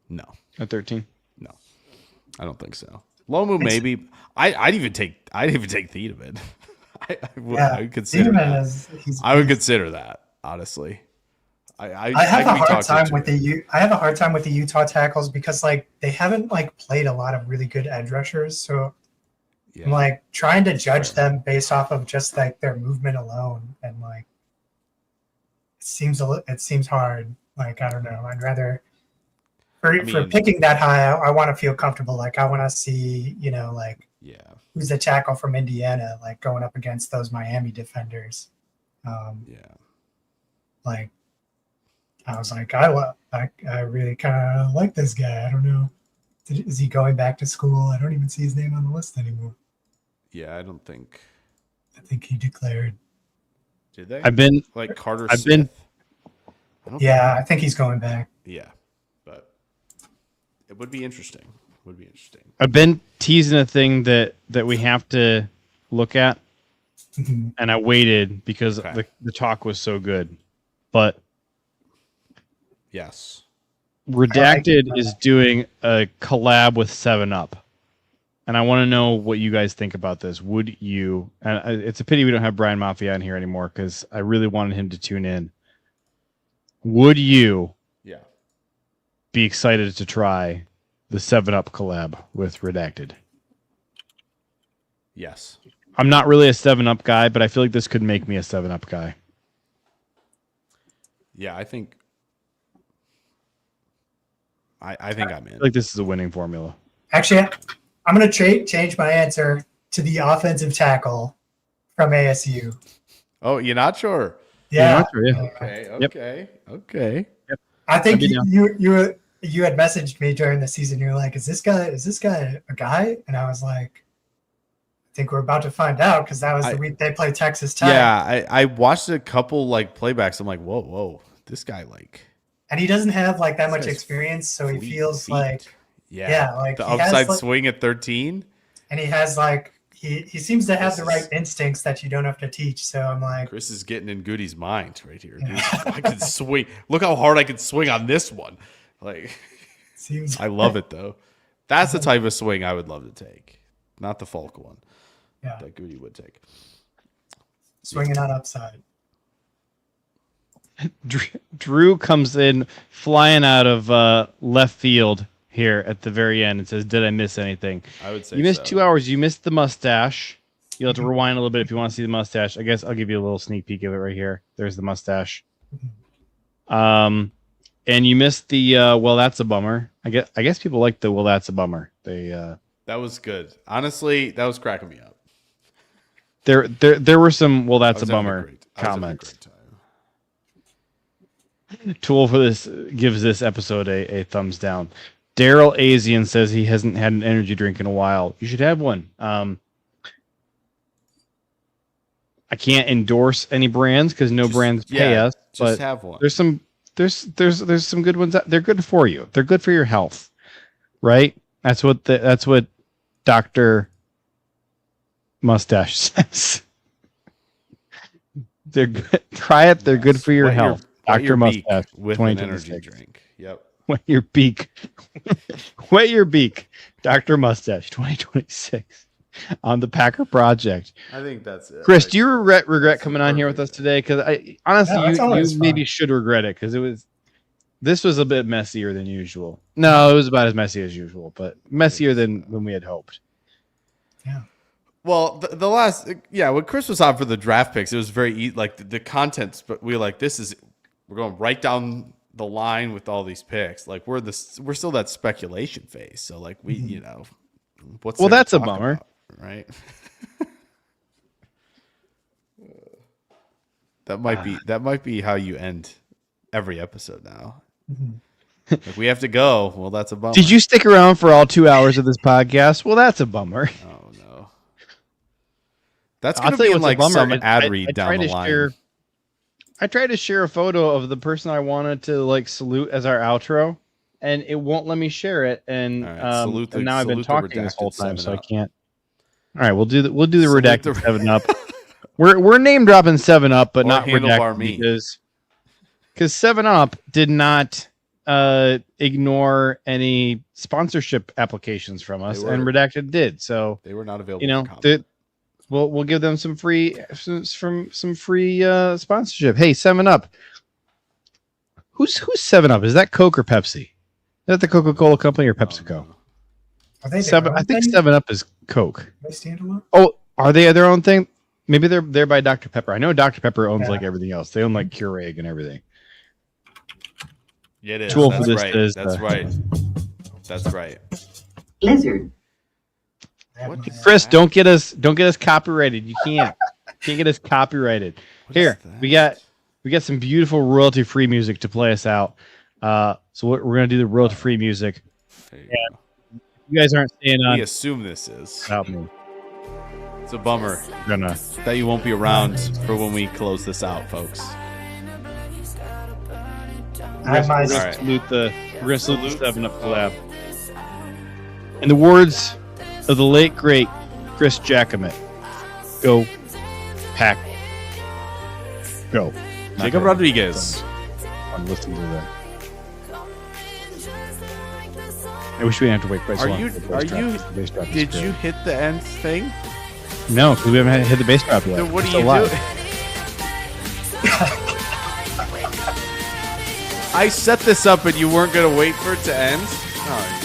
No. At 13? No. I don't think so. Lomu maybe. I'd even take Thiedemann. I would consider that. I would consider that, honestly. I have a hard time with the Utah tackles because like they haven't like played a lot of really good edge rushers. So I'm like trying to judge them based off of just like their movement alone, and like it seems hard. Like I don't know. I'd rather for picking that high. I want to feel comfortable. Like I want to see who's the tackle from Indiana like going up against those Miami defenders. Like I was like I really kind of like this guy. I don't know. Is he going back to school? I don't even see his name on the list anymore. Yeah, I don't think. I think he declared. Did they? I've been like Carter. I think he's going back. Yeah, but it would be interesting. I've been teasing a thing that we have to look at, and I waited because the talk was so good. But yes, Redacted is doing a collab with 7-Up. And I want to know what you guys think about this. Would you? And it's a pity we don't have Brian Mafia in here anymore because I really wanted him to tune in. Would you be excited to try the 7-Up collab with Redacted? Yes. I'm not really a 7-Up guy, but I feel like this could make me a 7-Up guy. Yeah, I think I'm in. I feel like this is a winning formula. Actually, I'm going to change my answer to the offensive tackle from ASU. Oh, you're not sure? Yeah. Okay. Yep. I think you had messaged me during the season. You're like, is this guy a guy? And I was like, I think we're about to find out because that was the week they played Texas Tech. Yeah, I watched a couple like playbacks. I'm like, whoa, this guy like. And he doesn't have like that much experience, so he feels like like the upside swing at 13. And he has like he seems to have the right instincts that you don't have to teach. So I'm like, Chris is getting in Goody's mind right here. Dude. I can swing. Look how hard I can swing on this one. Like, I love it though. That's the type of swing I would love to take, not the Falk one. Yeah, that Goody would take. Swinging on upside. Drew comes in flying out of left field here at the very end and says, "Did I miss anything?" I would say you missed 2 hours. You missed the mustache. You'll have to rewind a little bit if you want to see the mustache. I guess I'll give you a little sneak peek of it right here. There's the mustache. And you missed the well, that's a bummer. I guess people like the well, that's a bummer. That was good. Honestly, that was cracking me up. There were some well, that's a bummer comments. Tool for this gives this episode a thumbs down. Daryl Asian says he hasn't had an energy drink in a while. You should have one. I can't endorse any brands because no brands pay us. But just have one. There's some good ones. They're good for you. They're good for your health, right? That's what Dr. Mustache says. They're good. Try it. They're good for your health. Dr. Mustache with an energy drink. Yep. Wet your beak. Wet your beak. Dr. Mustache 2026 on the Packer Project. I think that's it. Chris, do you regret coming on here with us today? Because I honestly, you maybe should regret it because this was a bit messier than usual. No, it was about as messy as usual, but messier than we had hoped. Yeah. Well, the last, when Chris was on for the draft picks, it was very like the contents, but we were like, we're going right down the line with all these picks. Like we're still that speculation phase. So like what's that's a bummer, about, right? That might be how you end every episode now. Like we have to go. Well, that's a bummer. Did you stick around for all 2 hours of this podcast? Well, that's a bummer. Oh no. That's I'll going to tell be you in what's a like bummer. some I ad read tried down the to line. I tried to share a photo of the person I wanted to like salute as our outro, and it won't let me share it. And, All right, salute and now I've been salute the talking this whole redacted time, so I 7-Up. can't. All right, we'll do the Salute redacted the- 7-Up. We're name dropping 7-Up, but Or not Handlebar redacted Me. because 7-Up did not ignore any sponsorship applications from us, They and were- redacted did. So They were not available. you know, for comment. we'll give them some free sponsorship. Hey, 7-Up. Who's 7-Up? Is that Coke or Pepsi? Is that the Coca-Cola company or PepsiCo? No. Are they Seven. I think 7-Up is Coke. They stand alone. Oh, are they their own thing? Maybe they're by Dr. Pepper. I know Dr. Pepper owns Yeah. like everything else. They own like Keurig and everything. Yeah, it is. Tool for That's this right. is, That's right. That's right. Lizard. Chris, don't get us copyrighted. You can't get us copyrighted. What is Here, that? we got some beautiful royalty free music to play us out. So we're gonna do the royalty free music. There you go. You guys aren't staying on We assume this is. without me. It's a bummer We're gonna that you won't be around for when we close this out, folks. I have my All right. salute the 7-Up collab. In the words of the late great Chris Jackamett, go pack, go. Jacob Rodriguez. I'm listening to that. I wish we didn't have to wait quite so Are long. you? for the Are bass drop. you? The bass drop is Did great. you hit the end thing? No, because we haven't hit the bass drop yet. Then what It's are you still live. doing? I set this up and you weren't gonna wait for it to end. Oh,